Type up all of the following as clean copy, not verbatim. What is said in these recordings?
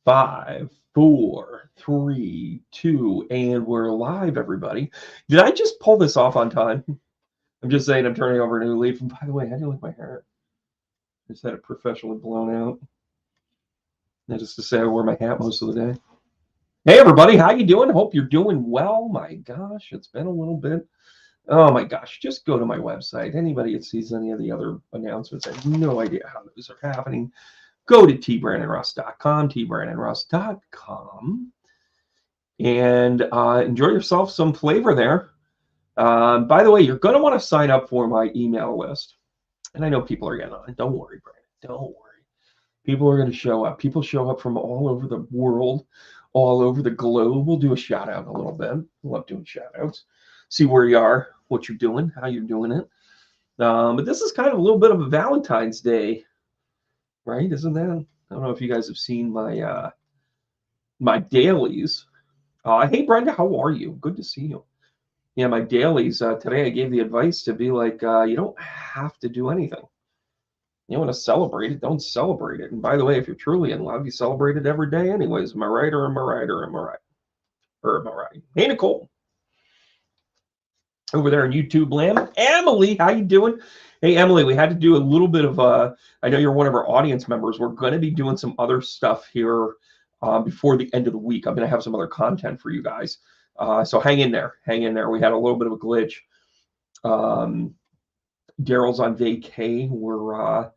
5, 4, 3, 2, and we're live, everybody. Did I just pull this off on time? I'm just saying I'm turning over a new leaf. And by the way, how do you like my hair? I just had it professionally blown out. That is to say I wear my hat most of the day. Hey, everybody. How you doing? Hope you're doing well. My gosh, it's been a little bit. Oh, my gosh. Just go to my website. Anybody that sees any of the other announcements, I have no idea how those are happening. Go to tbrandonruss.com, tbrandonruss.com, and enjoy yourself some flavor there. By the way, you're going to want to sign up for my email list. And I know people are getting on it. Don't worry, Brandon. Don't worry. People are going to show up. People show up from all over the world, all over the globe. We'll do a shout out in a little bit. I love doing shout outs. See where you are, what you're doing, how you're doing it. But this is kind of a little bit of a Valentine's Day, right? Isn't that? I don't know if you guys have seen my my dailies. Hey, Brenda, how are you? Good to see you. Yeah, my dailies. Today I gave the advice to be like, you don't have to do anything. You want to celebrate it, don't celebrate it. And by the way, if you're truly in love, you celebrate it every day anyways. Am I right or am I right or am I right? Or am I right? Hey, Nicole. Over there on YouTube land. Emily, how you doing? Hey, Emily, we had to do a little bit of, I know you're one of our audience members. We're going to be doing some other stuff here before the end of the week. I'm going to have some other content for you guys. So hang in there. Hang in there. We had a little bit of a glitch. Daryl's on vacay. We're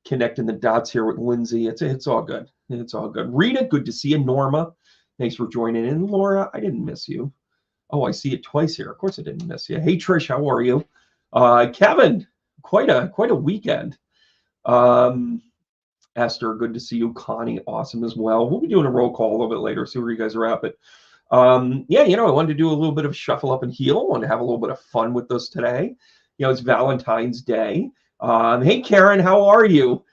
connecting the dots here with Lindsay. It's all good. It's all good. Rita, good to see you. Norma, thanks for joining in. Laura, I didn't miss you. Oh, I see it twice here. Of course I didn't miss you. Hey, Trish, how are you? Kevin, quite a weekend. Esther, good to see you. Connie, awesome as well. We'll be doing a roll call a little bit later, see where you guys are at. But yeah, I wanted to do a little bit of shuffle up and heal. I wanted to have a little bit of fun with this today. It's Valentine's Day. Hey, Karen, how are you?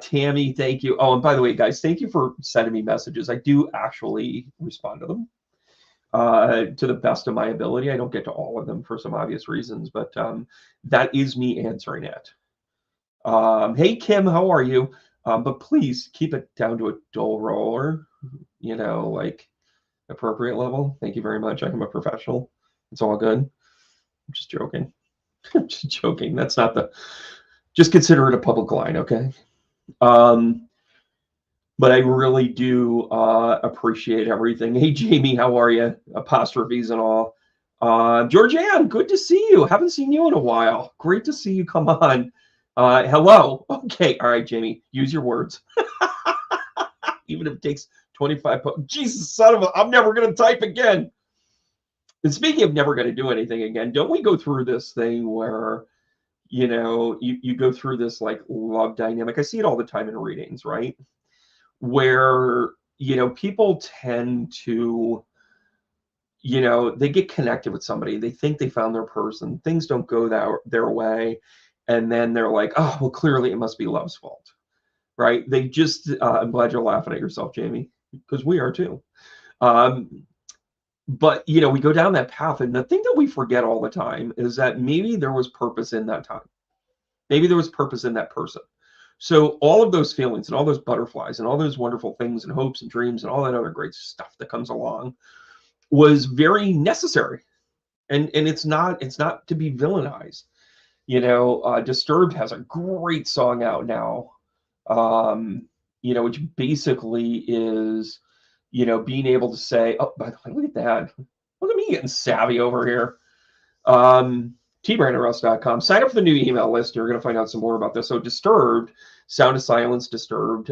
Tammy, thank you. Oh, and by the way, guys, thank you for sending me messages. I do actually respond to them to the best of my ability. I don't get to all of them for some obvious reasons, but that is me answering it. Hey, Kim, how are you? But please keep it down to a dull roller, like appropriate level. Thank you very much. I am a professional. It's all good. I'm just joking. I'm just joking. That's not just consider it a public line, okay? But I really do appreciate everything. Hey, Jamie, how are you? Apostrophes and all. Georgianne, good to see you. Haven't seen you in a while. Great to see you come on. Hello. Okay. All right, Jamie, use your words. Even if it takes 25. Jesus, son of a, I'm never going to type again. And speaking of never going to do anything again, don't we go through this thing where, you go through this like love dynamic? I see it all the time in readings, right? Where, people tend to, they get connected with somebody. They think they found their person. Things don't go their way. And then they're like, oh, well, clearly it must be love's fault, right? They just, I'm glad you're laughing at yourself, Jamie, because we are too. But, we go down that path. And the thing that we forget all the time is that maybe there was purpose in that time. Maybe there was purpose in that person. So all of those feelings and all those butterflies and all those wonderful things and hopes and dreams and all that other great stuff that comes along was very necessary. And it's not to be villainized. Disturbed has a great song out now, which basically is, being able to say, oh, by the way, look at that. Look at me getting savvy over here. tbrandonruss.com. Sign up for the new email list. You're going to find out some more about this. So Disturbed, Sound of Silence, Disturbed,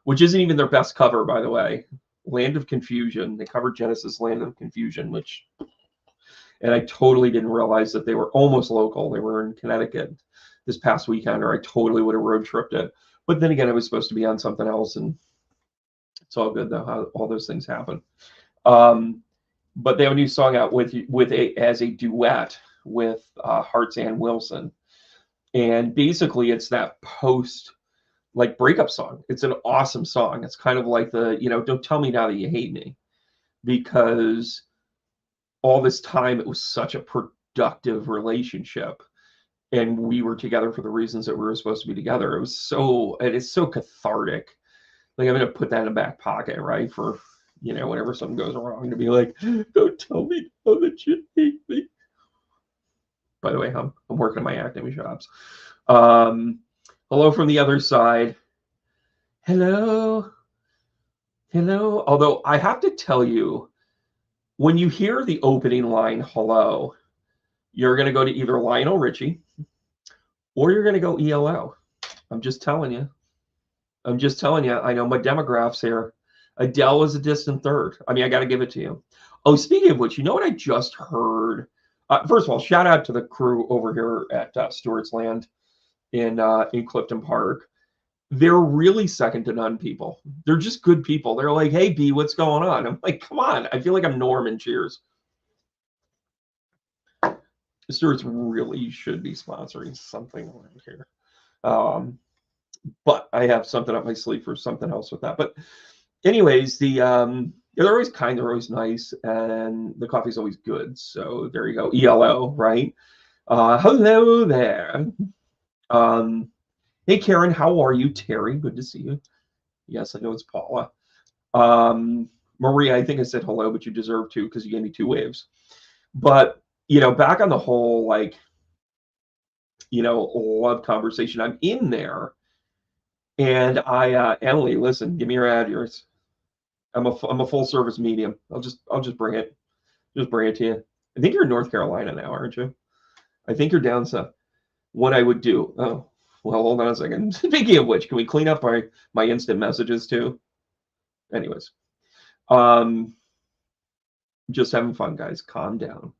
which isn't even their best cover, by the way. Land of Confusion. They covered Genesis' Land of Confusion, and I totally didn't realize that they were almost local. They were in Connecticut this past weekend, or I totally would have road tripped it. But then again, I was supposed to be on something else, and it's all good though, how all those things happen. But they have a new song out as a duet with Hearts Ann Wilson, and basically it's that post like breakup song. It's an awesome song. It's kind of like the don't tell me now that you hate me, because all this time it was such a productive relationship, and we were together for the reasons that we were supposed to be together. It is so cathartic Like I'm gonna put that in a back pocket, right? For whenever something goes wrong, to be like, don't tell me how that you hate me. By the way, I'm working on my acting chops. Um, hello from the other side. Hello, hello. Although I have to tell you, when you hear the opening line, hello, you're going to go to either Lionel Richie or you're going to go ELO. I'm just telling you. I'm just telling you. I know my demographs here. Adele is a distant third. I mean, I got to give it to you. Oh, speaking of which, you know what I just heard? First of all, shout out to the crew over here at Stewart's Land in Clifton Park. They're really second to none people. They're just good people. They're like, hey, B, what's going on? I'm like, come on. I feel like I'm Norman Cheers. Stewart's really should be sponsoring something around here. But I have something up my sleeve for something else with that. But anyways, they're always kind, they're always nice, and the coffee's always good. So there you go. ELO, right? Hello there. Hey Karen, how are you? Terry, good to see you. Yes, I know it's Paula. Maria, I think I said hello, but you deserve to because you gave me 2 waves. But back on the whole love conversation, I'm in there, and Emily, listen, give me your address. I'm a full service medium. I'll just bring it to you. I think you're in North Carolina now, aren't you? I think you're down south. What I would do? Oh, well, hold on a second. Speaking of which, can we clean up my instant messages too? Anyways, um, just having fun, guys. Calm down.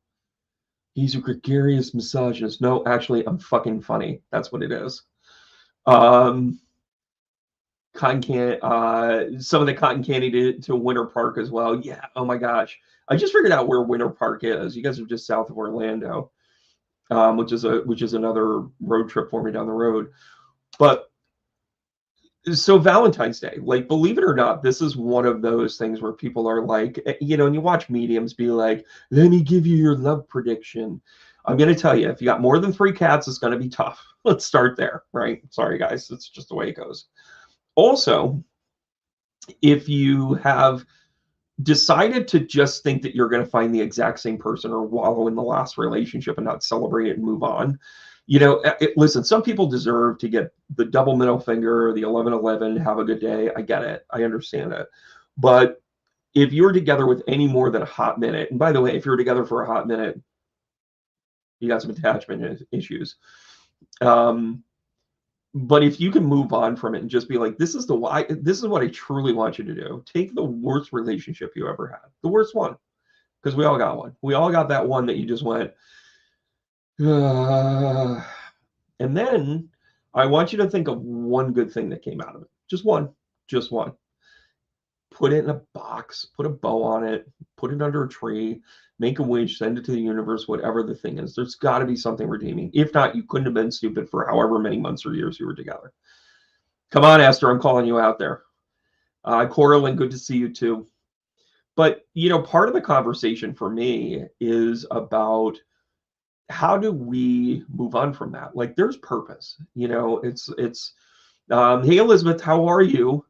He's a gregarious misogynist. No, actually, I'm fucking funny. That's what it is. Um, cotton can, some of the cotton candy to Winter Park as well. Yeah. Oh my gosh. I just figured out where Winter Park is. You guys are just south of Orlando, which is another road trip for me down the road. But so Valentine's Day, like, believe it or not, this is one of those things where people are like, and you watch mediums be like, let me give you your love prediction. I'm going to tell you, if you got more than 3 cats, it's going to be tough. Let's start there, right? Sorry, guys. It's just the way it goes. Also, if you have decided to just think that you're going to find the exact same person or wallow in the last relationship and not celebrate it and move on, listen, some people deserve to get the double middle finger, the 11-11, have a good day. I get it. I understand it. But if you're together with any more than a hot minute, and by the way, if you're together for a hot minute, you got some attachment issues. But if you can move on from it and just be like, this is what I truly want you to do. Take the worst relationship you ever had, the worst one, because we all got one. We all got that one that you just went, and then I want you to think of one good thing that came out of it. Just one. Just one. Put it in a box, put a bow on it, put it under a tree, make a wish, send it to the universe, whatever the thing is. There's got to be something redeeming. If not, you couldn't have been stupid for however many months or years you were together. Come on, Esther, I'm calling you out there. Coraline, good to see you too. But, part of the conversation for me is about how do we move on from that? Like, there's purpose. Hey, Elizabeth, how are you?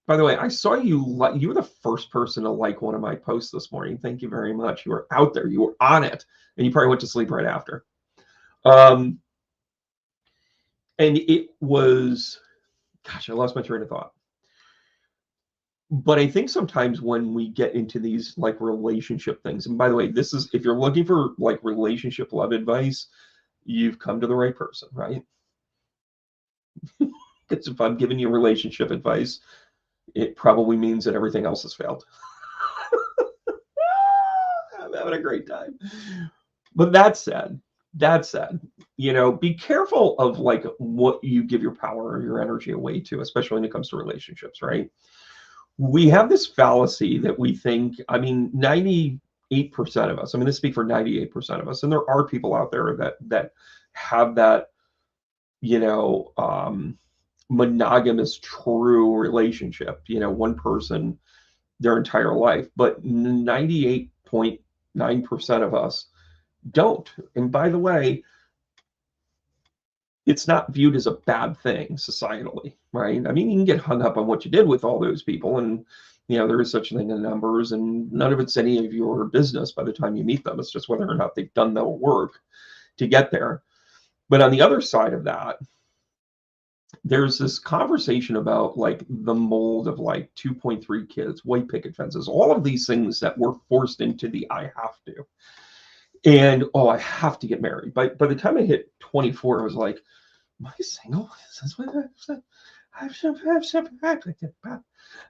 By the way, I saw you were the first person to like one of my posts this morning. Thank you very much. You were out there. You were on it. And you probably went to sleep right after. And it was, gosh, I lost my train of thought. But I think sometimes when we get into these like relationship things, and by the way, this is, if you're looking for like relationship love advice, you've come to the right person, right? Because if I'm giving you relationship advice, it probably means that everything else has failed. I'm having a great time. But that said, be careful of like what you give your power or your energy away to, especially when it comes to relationships, right? We have this fallacy that we think, 98% of us, I'm going to speak for 98% of us, and there are people out there that have that, monogamous true relationship, one person their entire life, but 98.9% of us don't. And by the way, it's not viewed as a bad thing societally, right? I mean, you can get hung up on what you did with all those people, and there is such a thing in numbers, and none of it's any of your business by the time you meet them. It's just whether or not they've done the work to get there. But on the other side of that, there's this conversation about like the mold of like 2.3 kids, white picket fences, all of these things that were forced into the I have to. And I have to get married. By the time I hit 24, I was like, am I single? Is this what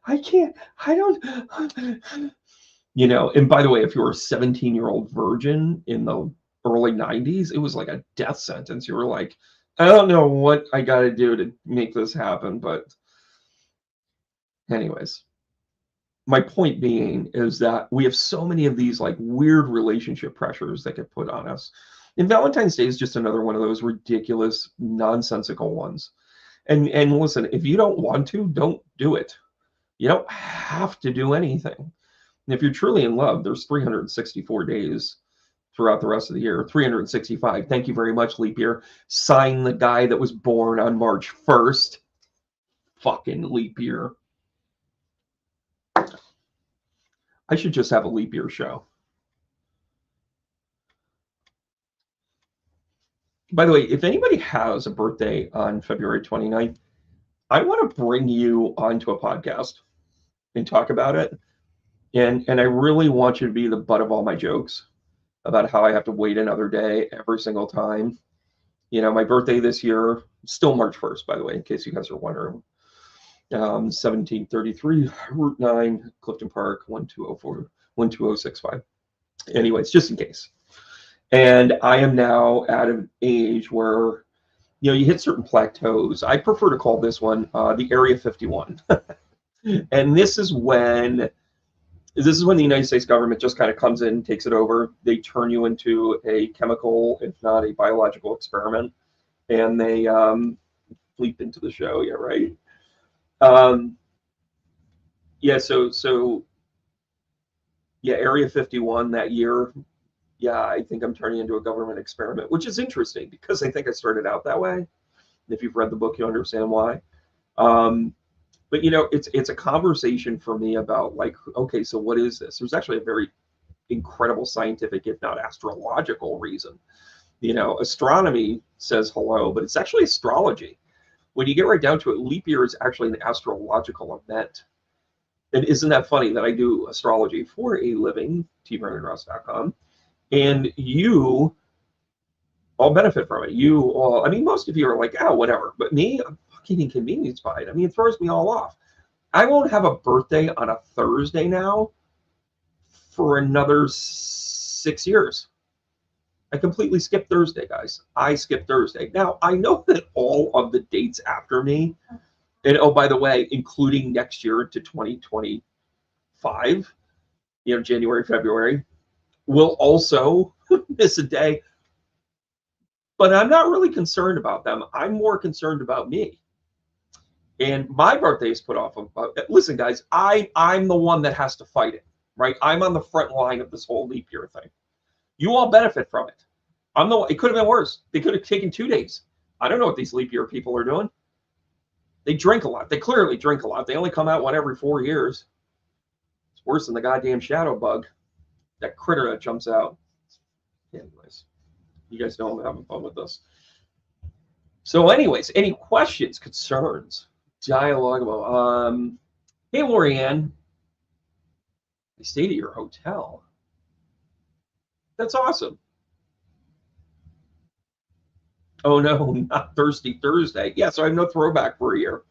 I can't, I don't, and by the way, if you were a 17-year-old virgin in the early 90s, it was like a death sentence. You were like, I don't know what I got to do to make this happen. But anyways, my point being is that we have so many of these like weird relationship pressures that get put on us. And Valentine's Day is just another one of those ridiculous, nonsensical ones. And listen, if you don't want to, don't do it. You don't have to do anything. And if you're truly in love, there's 364 days throughout the rest of the year. 365. Thank you very much, leap year. Sign the guy that was born on March 1st. Fucking leap year. I should just have a leap year show. By the way, if anybody has a birthday on February 29th, I want to bring you onto a podcast and talk about it. And I really want you to be the butt of all my jokes about how I have to wait another day every single time. My birthday this year, still March 1st, by the way, in case you guys are wondering. 1733 Route 9, Clifton Park, 12004, 12065. Anyways, just in case. And I am now at an age where, you hit certain plateaus. I prefer to call this one the Area 51. And this is when the United States government just kind of comes in, takes it over. They turn you into a chemical, if not a biological experiment, and they leap into the show. Yeah, right. Yeah. So yeah, Area 51 that year. Yeah, I think I'm turning into a government experiment, which is interesting because I think I started out that way. If you've read the book, you understand why. But it's a conversation for me about like, okay, so what is this? There's actually a very incredible scientific, if not astrological reason. Astronomy says hello, but it's actually astrology. When you get right down to it, leap year is actually an astrological event. And isn't that funny that I do astrology for a living, tbrennanross.com, and you all benefit from it. You all, I mean, most of you are like, oh, whatever. But me, I'm fucking inconvenienced by it. I mean, it throws me all off. I won't have a birthday on a Thursday now for another 6 years. I completely skipped Thursday, guys. I skipped Thursday. Now, I know that all of the dates after me, and by the way, including next year to 2025, January, February, will also miss a day. But I'm not really concerned about them. I'm more concerned about me. And my birthday is put off. Listen, guys, I'm the one that has to fight it, right? I'm on the front line of this whole leap year thing. You all benefit from it. It could have been worse. They could have taken 2 days. I don't know what these leap year people are doing. They drink a lot. They clearly drink a lot. They only come out one every 4 years. It's worse than the goddamn shadow bug, that critter that jumps out. Anyways, you guys know I'm having fun with this. So anyways, any questions, concerns, dialogue about, hey, Lorianne, I stayed at your hotel. That's awesome. Oh, no, not Thirsty Thursday. Yeah, so I have no throwback for a year.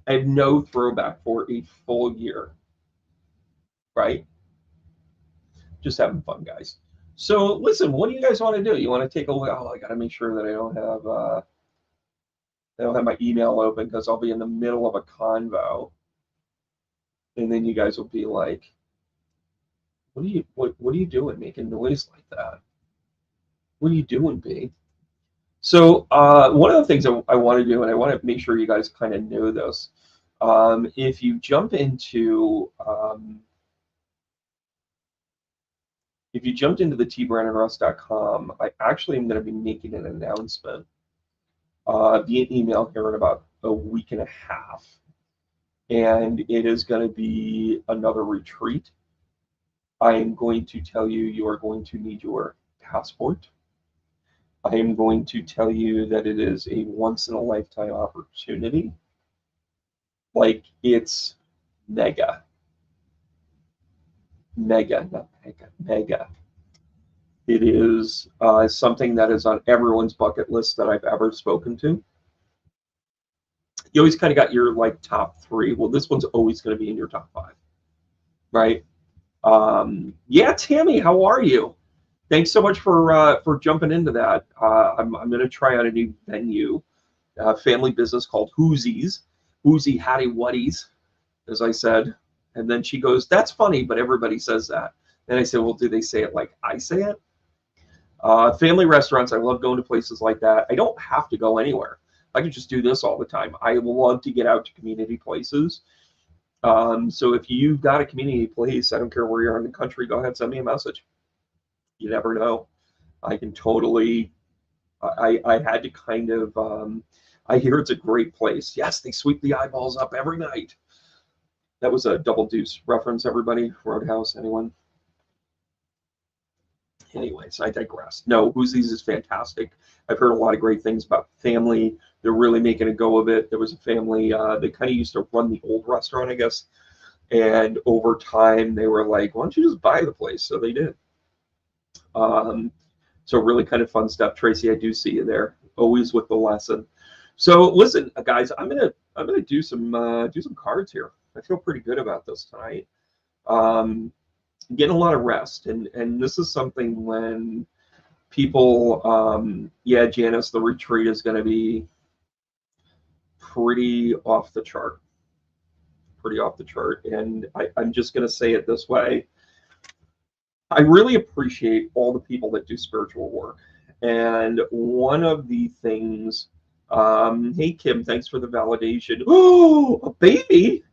I have no throwback for a full year. Right? Just having fun, guys. So listen, what do you guys want to do? You want to take a look? Oh, I got to make sure that I don't have my email open because I'll be in the middle of a convo. And then you guys will be like, what are you doing making noise like that? What are you doing, B? So one of the things I want to do, and I want to make sure you guys kind of know this, if you jump into the tbrennanross.com, I actually am going to be making an announcement via email here in about a week and a half. And it is going to be another retreat. I am going to tell you, you are going to need your passport. I am going to tell you that it is a once in a lifetime opportunity. Like it's mega, mega, not mega, mega. It is something that is on everyone's bucket list that I've ever spoken to. You always kind of got your like top three. Well, this one's always going to be in your top five, right? Yeah, Tammy, how are you? Thanks so much for jumping into that. I'm going to try out a new venue, family business called Whoosies, Whoosie Hattie Whatties, as I said. And then she goes, "That's funny, but everybody says that." And I said, "Well, do they say it like I say it?" Family restaurants, I love going to places like that. I don't have to go anywhere. I can just do this all the time. I love to get out to community places. So if you've got a community place, I don't care where you are in the country, go ahead, send me a message. You never know. I can totally. I had to kind of. I hear it's a great place. Yes, they sweep the eyeballs up every night. That was a Double Deuce reference, everybody. Roadhouse, anyone? Anyways, I digress. No, Whoosies is fantastic. I've heard a lot of great things about the family. They're really making a go of it. There was a family, they kind of used to run the old restaurant, I guess. And over time, they were like, why don't you just buy the place? So they did. Um, so really kind of fun stuff. Tracy, I do see you there, always with the lesson. So listen, guys, I'm gonna do some cards here. I feel pretty good about this tonight. Um, Getting a lot of rest, and this is something when people, yeah, Janice, the retreat is going to be pretty off the chart, pretty off the chart. And I'm just going to say it this way. I really appreciate all the people that do spiritual work. And one of the things, hey, Kim, thanks for the validation. Oh, a baby.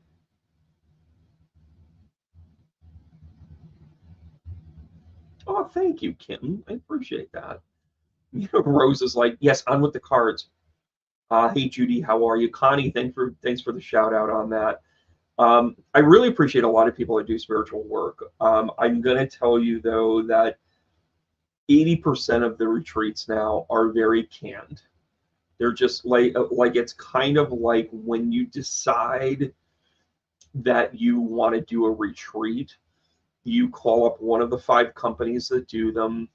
Oh, thank you, Kim. I appreciate that. You know, Rose is like, yes, on with the cards. Hey Judy, how are you? Connie, thanks for the shout out on that. I really appreciate a lot of people that do spiritual work. I'm gonna tell you though that 80% of the retreats now are very canned. They're just like it's kind of like when you decide that you want to do a retreat, you call up one of the five companies that do them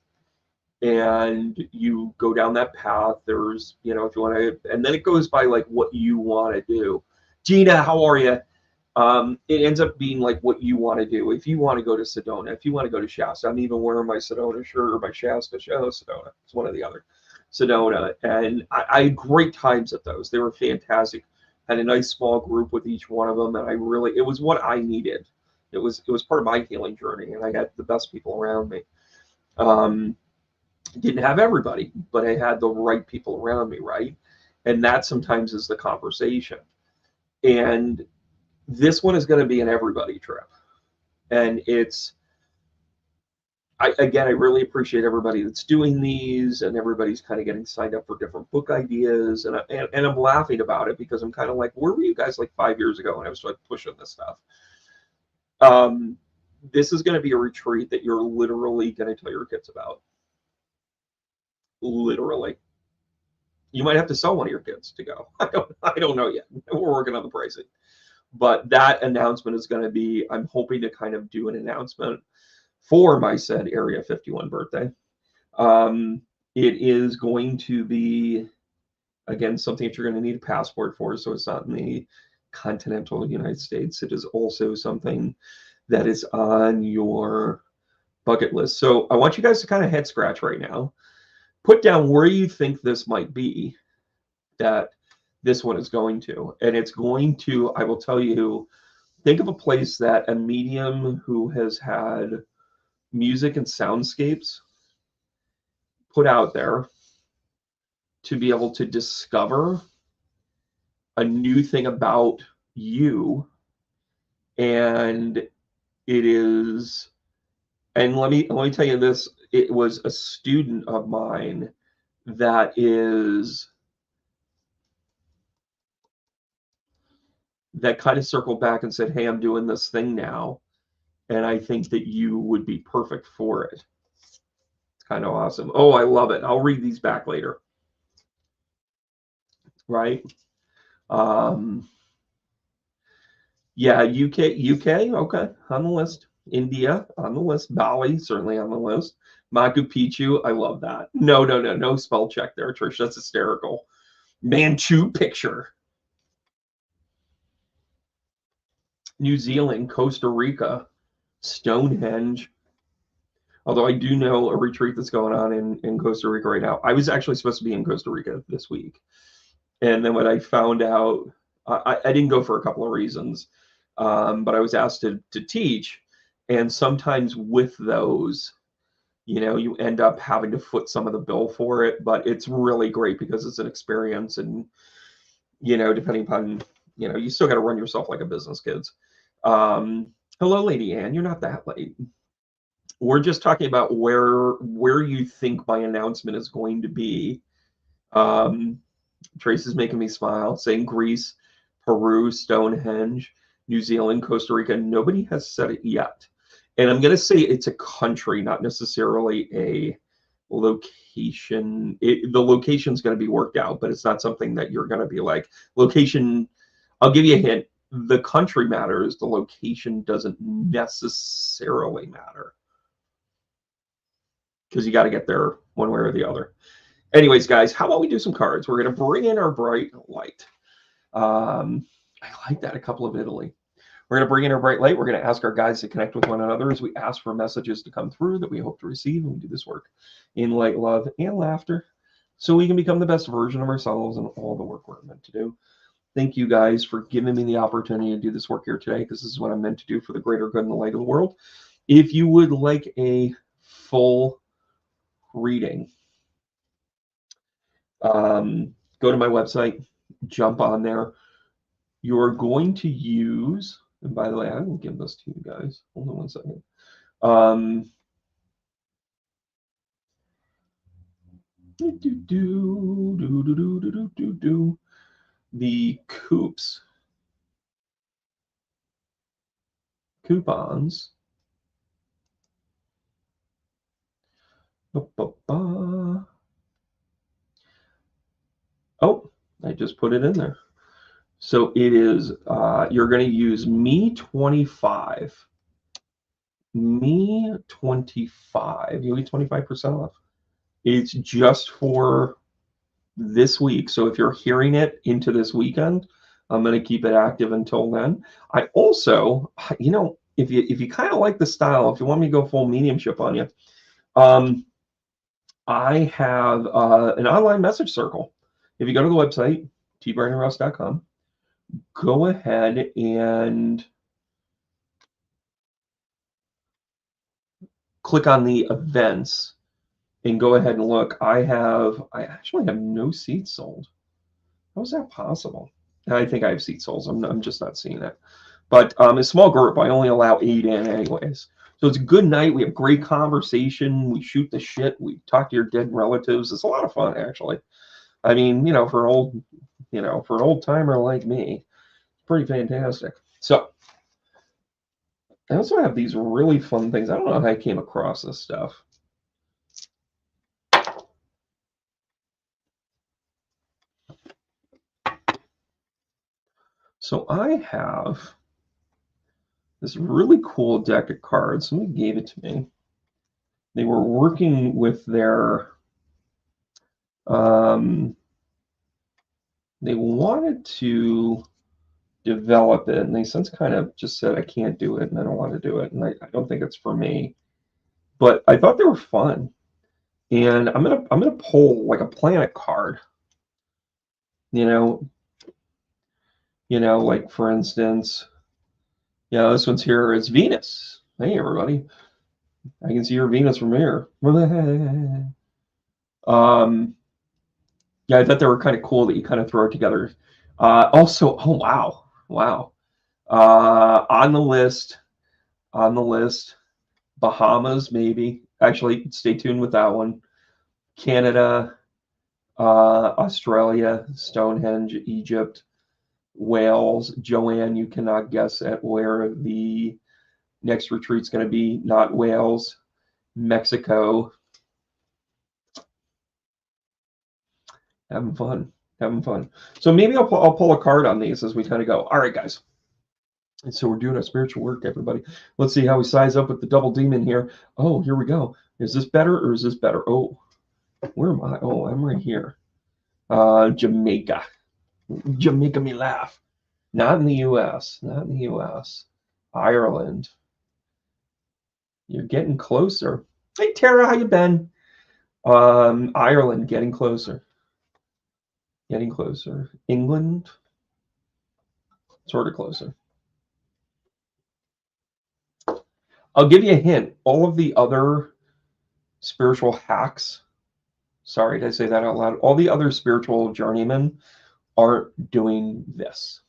and you go down that path. There's, you know, if you want to, and then it goes by like what you want to do. Gina, how are you? It ends up being like what you want to do. If you want to go to Sedona, if you want to go to Shasta, I'm even wearing my Sedona shirt or my Shasta show. Sedona, it's one or the other. Sedona, and I had great times at those. They were fantastic. Had a nice small group with each one of them, and I really, it was what I needed. It was part of my healing journey, and I had the best people around me. Um, didn't have everybody, but I had the right people around me, right? And that sometimes is the conversation. And this one is going to be an everybody trip. And again, I really appreciate everybody that's doing these, and everybody's kind of getting signed up for different book ideas. And I'm laughing about it because I'm kind of like, where were you guys like 5 years ago when I was like pushing this stuff? Um, this is going to be a retreat that you're literally going to tell your kids about. Literally. You might have to sell one of your kids to go. I don't know yet. We're working on the pricing. But that announcement is going to be, I'm hoping to kind of do an announcement for my said Area 51 birthday. It is going to be, again, something that you're going to need a passport for, so it's not in the continental United States. It is also something that is on your bucket list. So I want you guys to kind of head scratch right now. Put down where you think this might be that this one is going to. And it's going to, I will tell you, think of a place that a medium who has had music and soundscapes put out there to be able to discover a new thing about you. And it is, and let me tell you this, it was a student of mine that is that kind of circled back and said, hey, I'm doing this thing now, and I think that you would be perfect for it. It's kind of awesome. Oh, I love it. I'll read these back later. Right? Um, yeah, UK, okay, on the list. India on the list. Bali certainly on the list. Machu Picchu, I love that. No spell check there, Trish. That's hysterical. Manchu picture. New Zealand, Costa Rica, Stonehenge. Although I do know a retreat that's going on in Costa Rica right now. I was actually supposed to be in Costa Rica this week. And then when I found out, I didn't go for a couple of reasons, but I was asked to teach. And sometimes with those, you end up having to foot some of the bill for it. But it's really great because it's an experience. And, depending upon, you still got to run yourself like a business, kids. Hello, Lady Anne. You're not that late. We're just talking about where you think my announcement is going to be. Trace is making me smile, saying Greece, Peru, Stonehenge, New Zealand, Costa Rica. Nobody has said it yet. And I'm going to say it's a country, not necessarily a location. The location's going to be worked out, but it's not something that you're going to be like, location. I'll give you a hint. The country matters. The location doesn't necessarily matter because you got to get there one way or the other. Anyways, guys, how about we do some cards? We're going to bring in our bright light. I like that, a couple of Italy. We're going to bring in our bright light. We're going to ask our guides to connect with one another as we ask for messages to come through that we hope to receive. And we do this work in light, love, and laughter so we can become the best version of ourselves and all the work we're meant to do. Thank you guys for giving me the opportunity to do this work here today, because this is what I'm meant to do for the greater good and the light of the world. If you would like a full reading, go to my website, jump on there. You're going to use, and by the way, I will give this to you guys. Hold on one second. The coupons. Oh, I just put it in there. So it is, you're going to use me 25. Me 25. You'll get 25% off. It's just for this week. So if you're hearing it into this weekend, I'm going to keep it active until then. I also, if you kind of like the style, if you want me to go full mediumship on you, I have an online message circle. If you go to the website, tbrandonross.com, go ahead and click on the events and go ahead and look. I actually have no seats sold. How is that possible? I think I have seat sold. I'm just not seeing it. But a small group, I only allow 8 in anyways. So it's a good night. We have great conversation. We shoot the shit. We talk to your dead relatives. It's a lot of fun, actually. I mean, for an old timer like me, it's pretty fantastic. So I also have these really fun things. I don't know how I came across this stuff. So I have this really cool deck of cards. Somebody gave it to me. They were working with their, they wanted to develop it, and they since kind of just said, I can't do it, and I don't want to do it, and I don't think it's for me. But I thought they were fun. And I'm gonna pull like a planet card. Like for instance, this one's here is Venus. Hey everybody. I can see your Venus from here. Yeah, I thought they were kind of cool that you kind of throw it together. Also, oh wow. On the list, Bahamas maybe. Actually, stay tuned with that one. Canada, Australia, Stonehenge, Egypt, Wales. Joanne, you cannot guess at where the next retreat's going to be. Not Wales. Mexico. Having fun. Having fun. So maybe I'll pull a card on these as we kind of go. All right, guys. And so we're doing our spiritual work, everybody. Let's see how we size up with the double demon here. Oh, here we go. Is this better or is this better? Oh, where am I? Oh, I'm right here. Jamaica. Jamaica me laugh. Not in the U.S. Not in the U.S. Ireland. You're getting closer. Hey, Tara, how you been? Ireland, getting closer. Getting closer. England, sort of closer. I'll give you a hint. All of the other spiritual hacks, sorry, did I say that out loud? All the other spiritual journeymen aren't doing this.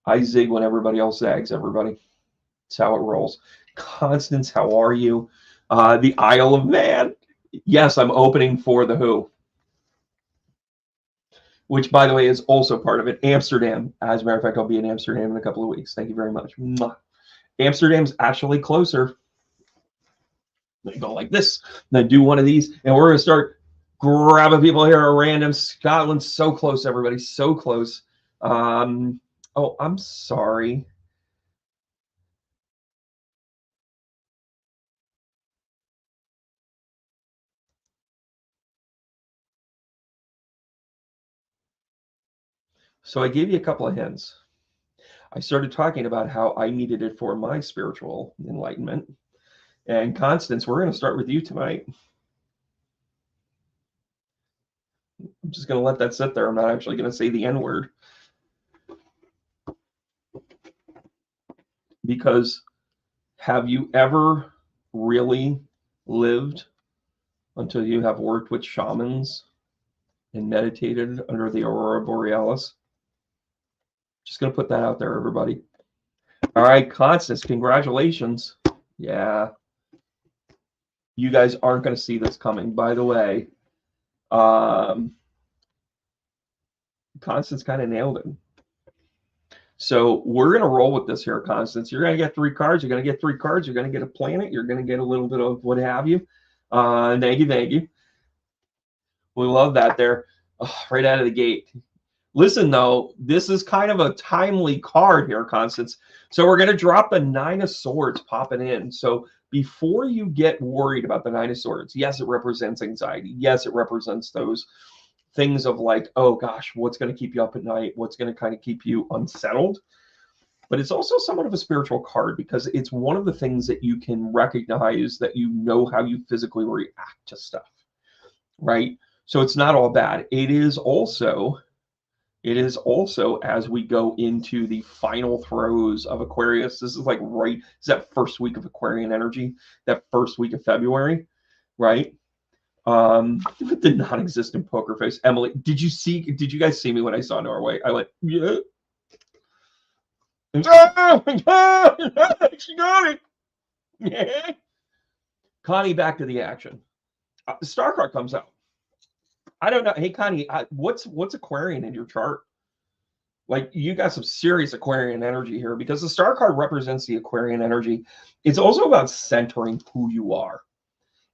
I zig when everybody else zags, everybody. That's how it rolls. Constance, how are you? The Isle of Man. Yes, I'm opening for the Who. Which, by the way, is also part of it. Amsterdam. As a matter of fact, I'll be in Amsterdam in a couple of weeks. Thank you very much. Amsterdam's actually closer. They go like this. Then do one of these, and we're going to start grabbing people here at random. Scotland's so close, everybody. So close. Oh, I'm sorry. So I gave you a couple of hints. I started talking about how I needed it for my spiritual enlightenment. And Constance, we're going to start with you tonight. I'm just going to let that sit there. I'm not actually going to say the N word. Because have you ever really lived until you have worked with shamans and meditated under the aurora borealis? Just going to put that out there, everybody. All right, Constance, congratulations. Yeah. You guys aren't going to see this coming. By the way, Constance kind of nailed it. So we're going to roll with this here, Constance. You're going to get 3 cards. You're going to get 3 cards. You're going to get a planet. You're going to get a little bit of what have you. Thank you, thank you. We love that there. Right out of the gate. Listen, though, this is kind of a timely card here, Constance. So we're going to drop the 9 of Swords popping in. So before you get worried about the 9 of Swords, yes, it represents anxiety. Yes, it represents those things of like, oh gosh, what's going to keep you up at night? What's going to kind of keep you unsettled? But it's also somewhat of a spiritual card because it's one of the things that you can recognize that you know how you physically react to stuff, right? So it's not all bad. It is also, as we go into the final throes of Aquarius, this is like right, it's that first week of Aquarian energy, that first week of February, right? It did not exist in Poker Face. Emily, did you guys see me when I saw Norway? I went, yeah. She got it. Yeah. Connie, back to the action. The star card comes out. I don't know. Hey, Connie, what's Aquarian in your chart? Like, you got some serious Aquarian energy here because the star card represents the Aquarian energy. It's also about centering who you are.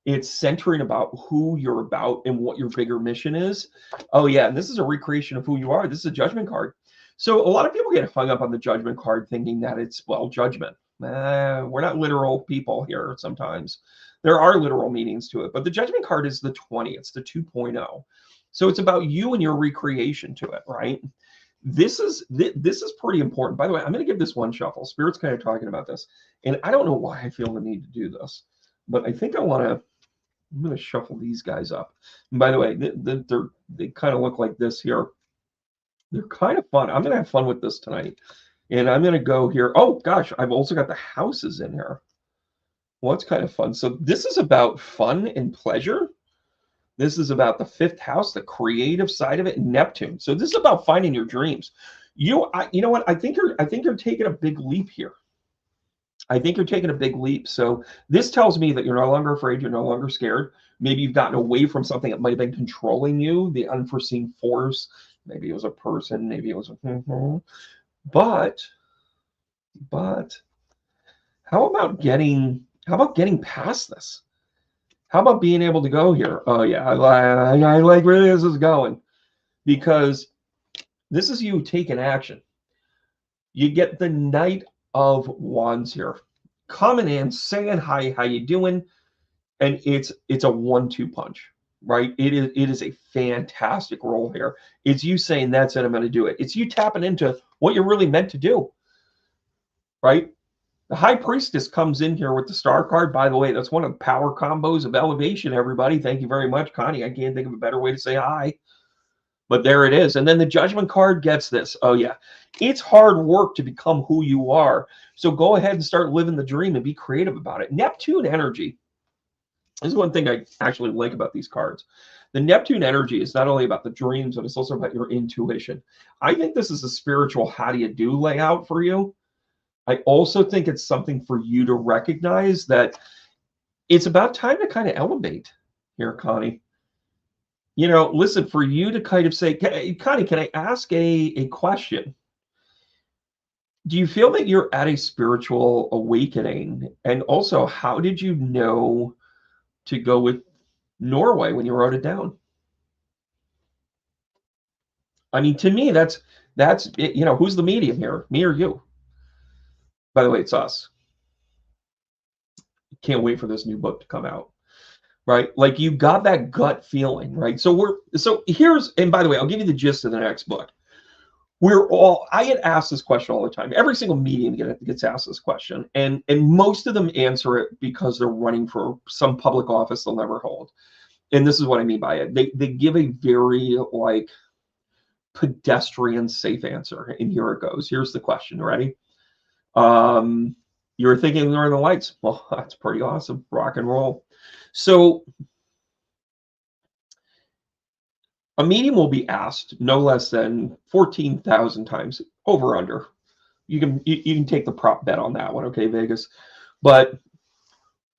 It's centering about who you're about and what your bigger mission is. Oh, yeah, and this is a recreation of who you are. This is a judgment card. So a lot of people get hung up on the judgment card thinking that it's, well, judgment. We're not literal people here sometimes. There are literal meanings to it, but the judgment card is the 20. It's the 2.0. So it's about you and your recreation to it, right? This is pretty important. By the way, I'm going to give this one shuffle. Spirit's kind of talking about this, and I don't know why I feel the need to do this, but I think I'm going to shuffle these guys up. And by the way, they kind of look like this here. They're kind of fun. I'm going to have fun with this tonight. And I'm going to go here. Oh, gosh, I've also got the houses in here. Well, it's kind of fun. So this is about fun and pleasure. This is about the 5th house, the creative side of it, Neptune. So this is about finding your dreams. You know what? I think you're taking a big leap here. I think you're taking a big leap. So this tells me that you're no longer afraid. You're no longer scared. Maybe you've gotten away from something that might have been controlling you, the unforeseen force, maybe it was a person, maybe it was a but how about getting past this? How about being able to go here? Oh yeah, I like where this is going, because this is you taking action. You get the Knight of Wands here, coming in, saying hi, how you doing, and it's a 1-2 punch, right? It is a fantastic role here. It's you saying that's it, I'm going to do it. It's you tapping into what you're really meant to do, right? The High Priestess comes in here with the Star card. By the way, that's one of the power combos of elevation, everybody. Thank you very much, Connie. I can't think of a better way to say hi. But there it is. And then the Judgment card gets this. Oh, yeah. It's hard work to become who you are. So go ahead and start living the dream and be creative about it. Neptune energy. This is one thing I actually like about these cards. The Neptune energy is not only about the dreams, but it's also about your intuition. I think this is a spiritual how do you do layout for you. I also think it's something for you to recognize that it's about time to kind of elevate here, Connie. You know, listen, for you to kind of say, Connie, can I ask a question? Do you feel that you're at a spiritual awakening? And also, how did you know to go with Norway when you wrote it down? I mean, to me, that's it. You know, who's the medium here, me or you? By the way, it's us. Can't wait for this new book to come out. Right? Like you got that gut feeling, right? So here's, and by the way, I'll give you the gist of the next book. I get asked this question all the time. Every single medium gets asked this question, and most of them answer it because they're running for some public office they'll never hold. And this is what I mean by it. They give a very like pedestrian safe answer, and here it goes. Here's the question. Ready? You're thinking Northern Lights. Well, that's pretty awesome. Rock and roll. So a medium will be asked no less than 14,000 times, over under. You can take the prop bet on that one, okay, Vegas? But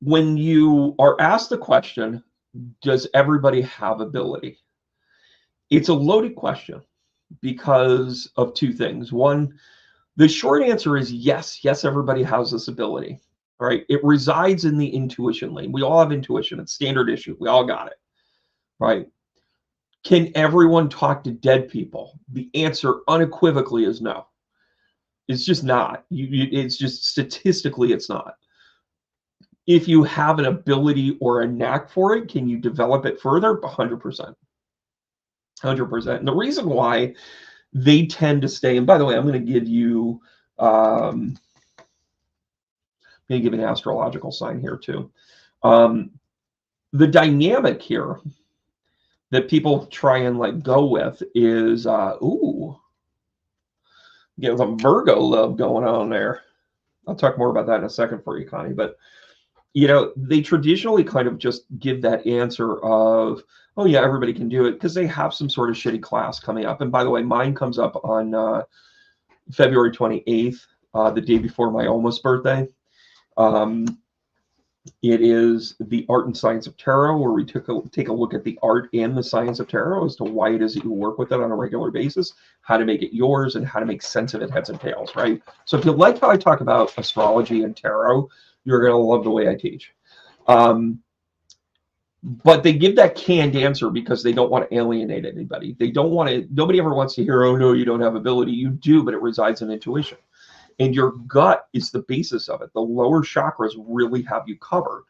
when you are asked the question, does everybody have ability? It's a loaded question because of two things. One, the short answer is yes, everybody has this ability. All right, it resides in the intuition lane. We all have intuition. It's standard issue. We all got it, right? Can everyone talk to dead people? The answer unequivocally is no. It's just not. It's just statistically, it's not. If you have an ability or a knack for it, can you develop it further? 100%. 100%. And the reason why they tend to stay, and by the way, I'm going to give you an astrological sign here too. The dynamic here that people try and like go with is some Virgo love going on there. I'll talk more about that in a second for you, Connie. But you know, they traditionally kind of just give that answer of, oh yeah, everybody can do it because they have some sort of shitty class coming up. And by the way, mine comes up on February 28th, the day before my almost birthday. It is the Art and Science of Tarot, where we take a look at the art and the science of tarot as to why it is that you work with it on a regular basis, how to make it yours, and how to make sense of it heads and tails, right? So if you like how I talk about astrology and tarot, you're going to love the way I teach. But they give that canned answer because they don't want to alienate anybody. They don't want to, nobody ever wants to hear, oh no, you don't have ability. You do, but it resides in intuition. And your gut is the basis of it. The lower chakras really have you covered,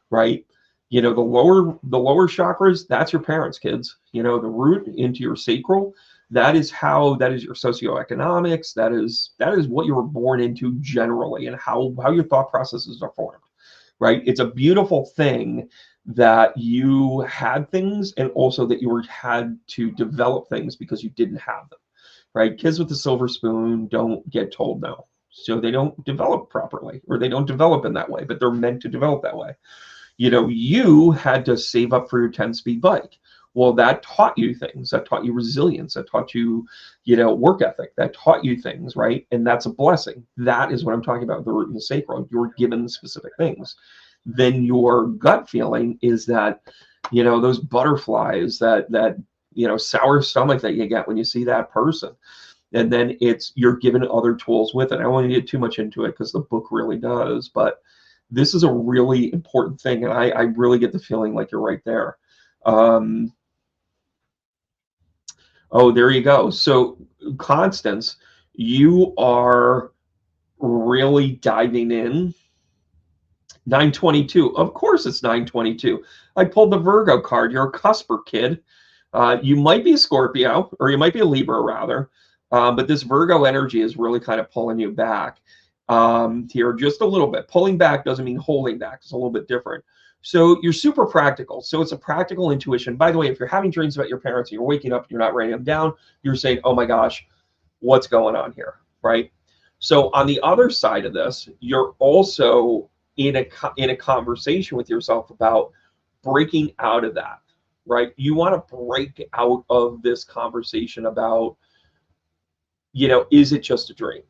right? You know, the lower chakras, that's your parents, kids. You know, the root into your sacral, that is your socioeconomics. That is what you were born into generally, and how your thought processes are formed, right? It's a beautiful thing that you had things, and also that you had to develop things because you didn't have them, right? Kids with the silver spoon don't get told no. So they don't develop properly, or they don't develop in that way, but they're meant to develop that way. You know, you had to save up for your 10-speed bike. Well, that taught you things. That taught you resilience. That taught you, work ethic. That taught you things, right? And that's a blessing. That is what I'm talking about, the root and the sacral. You're given specific things. Then your gut feeling is that, those butterflies, that sour stomach that you get when you see that person. And then you're given other tools with it. I don't want to get too much into it because the book really does, but this is a really important thing, and I really get the feeling like you're right there. Oh, there you go. So, Constance, you are really diving in. 922. Of course, it's 922. I pulled the Virgo card. You're a cusper, kid. You might be a Scorpio, or you might be a Libra, rather. But this Virgo energy is really kind of pulling you back here just a little bit. Pulling back doesn't mean holding back. It's a little bit different. So you're super practical. So it's a practical intuition. By the way, if you're having dreams about your parents and you're waking up and you're not writing them down, you're saying, oh my gosh, what's going on here, right? So on the other side of this, you're also in a conversation with yourself about breaking out of that, right? You want to break out of this conversation about, is it just a dream?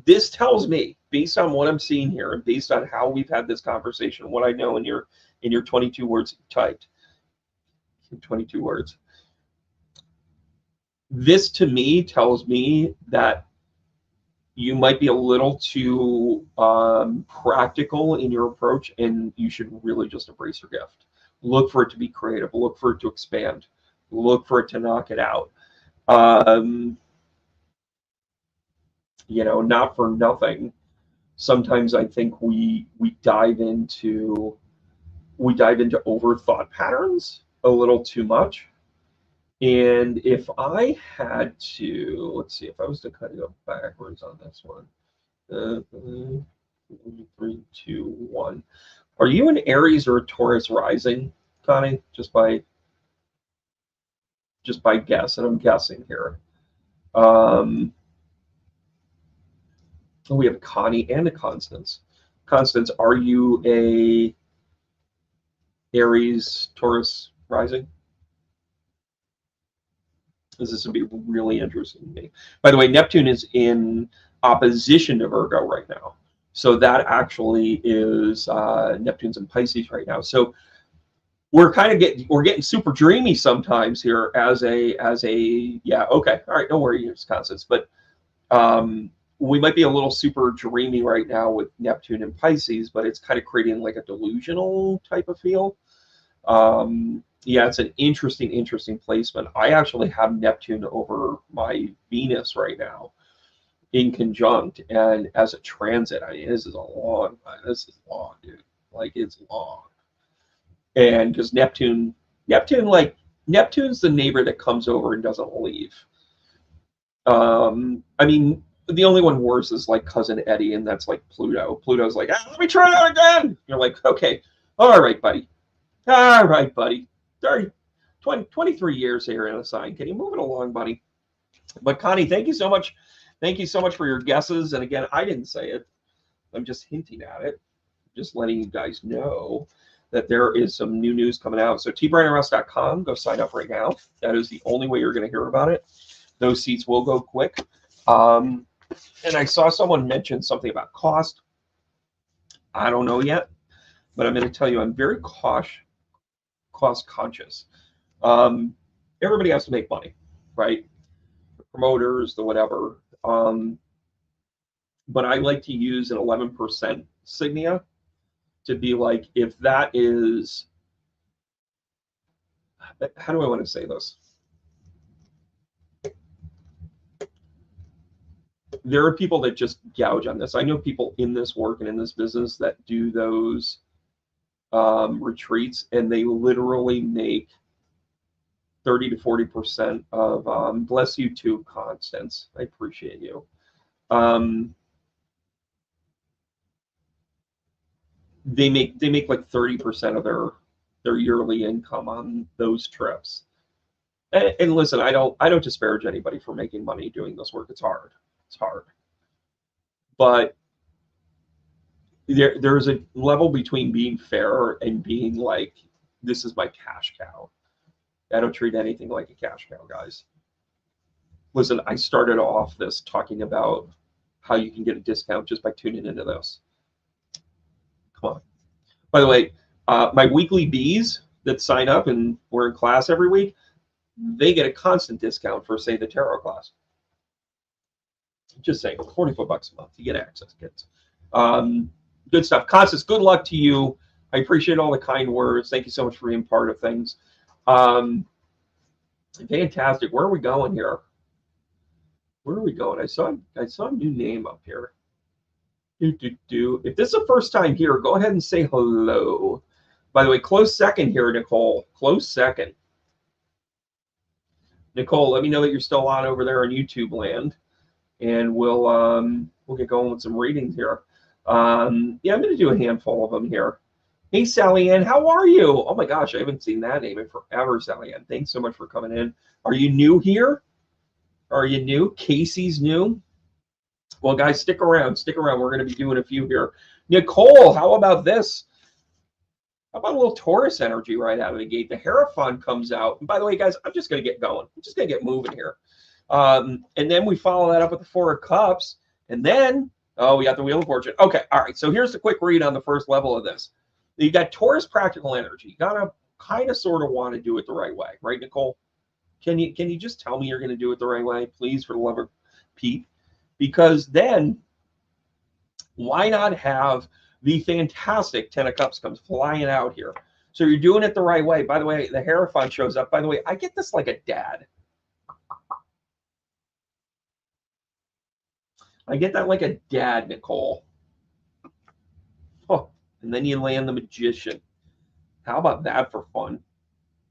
This tells me, based on what I'm seeing here and based on how we've had this conversation, what I know in your 22 words typed, 22 words, this to me tells me that you might be a little too practical in your approach, and you should really just embrace your gift. Look for it to be creative. Look for it to expand. Look for it to knock it out. Not for nothing. Sometimes I think we dive into overthought patterns a little too much. And if I had to, let's see, if I was to kind of go backwards on this one, 3, 2, 1. Are you an Aries or a Taurus rising, Connie? Just by guess, and I'm guessing here. We have Connie and a Constance. Constance, are you a Aries, Taurus rising? This would be really interesting to me. By the way, Neptune is in opposition to Virgo right now. So that actually is Neptune's in Pisces right now. So we're getting super dreamy sometimes here as a yeah, okay, all right, don't worry, Constance. But we might be a little super dreamy right now with Neptune and Pisces, but it's kind of creating like a delusional type of feel. Yeah, it's an interesting placement. I actually have Neptune over my Venus right now in conjunct, and as a transit, I mean, this is long, dude. Like, it's long. And because Neptune's the neighbor that comes over and doesn't leave. I mean, the only one worse is like Cousin Eddie, and that's like Pluto. Pluto's like, let me try that again. You're like, okay, all right, buddy. 23 years here in a sign. Can you move it along, buddy? But Connie, thank you so much. Thank you so much for your guesses. And again, I didn't say it. I'm just hinting at it. Just letting you guys know that there is some new news coming out. So tbrainerus.com, go sign up right now. That is the only way you're going to hear about it. Those seats will go quick. And I saw someone mention something about cost. I don't know yet, but I'm going to tell you I'm very cost conscious. Everybody has to make money, right? The promoters, the whatever. But I like to use an 11% Signia to be like, if that is, how do I want to say this? There are people that just gouge on this. I know people in this work and in this business that do those retreats, and they literally make 30 to 40% of, bless you too, Constance. I appreciate you. They make like 30% of their yearly income on those trips. And listen, I don't disparage anybody for making money doing this work. It's hard. But there's a level between being fair and being like, this is my cash cow. I don't treat anything like a cash cow, guys. Listen, I started off this talking about how you can get a discount just by tuning into this. Come on. By the way, my weekly bees that sign up and we're in class every week, they get a constant discount for, say, the tarot class. Just saying, $44 a month. You get access, kids. Good stuff. Constance, good luck to you. I appreciate all the kind words. Thank you so much for being part of things. Fantastic. Where are we going here? Where are we going? I saw a new name up here. If this is the first time here, go ahead and say hello. By the way, close second here, Nicole. Close second. Nicole, let me know that you're still on over there on YouTube land, and we'll get going with some readings here. Yeah, I'm going to do a handful of them here. Hey, Sally Ann, how are you? Oh my gosh, I haven't seen that name in forever, Sally Ann. Thanks so much for coming in. Are you new here? Are you new? Casey's new. Well, guys, stick around. Stick around. We're going to be doing a few here. Nicole, how about this? How about a little Taurus energy right out of the gate? The Hierophant comes out. And by the way, guys, I'm just going to get going. I'm just going to get moving here. And then we follow that up with the Four of Cups. And then, oh, we got the Wheel of Fortune. Okay, all right. So here's the quick read on the first level of this. You got Taurus practical energy. You got to kind of sort of want to do it the right way. Right, Nicole? Can you just tell me you're going to do it the right way, please, for the love of Pete? Because then why not have the fantastic Ten of Cups comes flying out here? So you're doing it the right way. By the way, the Hierophant shows up. By the way, I get this like a dad. I get that like a dad, Nicole. Oh, and then you land the Magician. How about that for fun?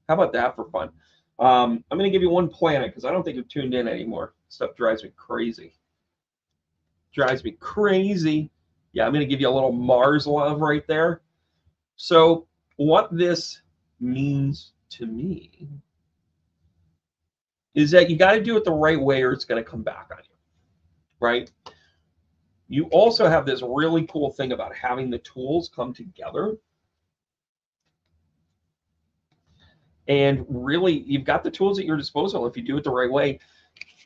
How about that for fun? I'm going to give you one planet because I don't think you're tuned in anymore. Stuff drives me crazy. Drives me crazy. Yeah, I'm going to give you a little Mars love right there. So what this means to me is that you got to do it the right way or it's going to come back on you, right? You also have this really cool thing about having the tools come together. And really, you've got the tools at your disposal if you do it the right way.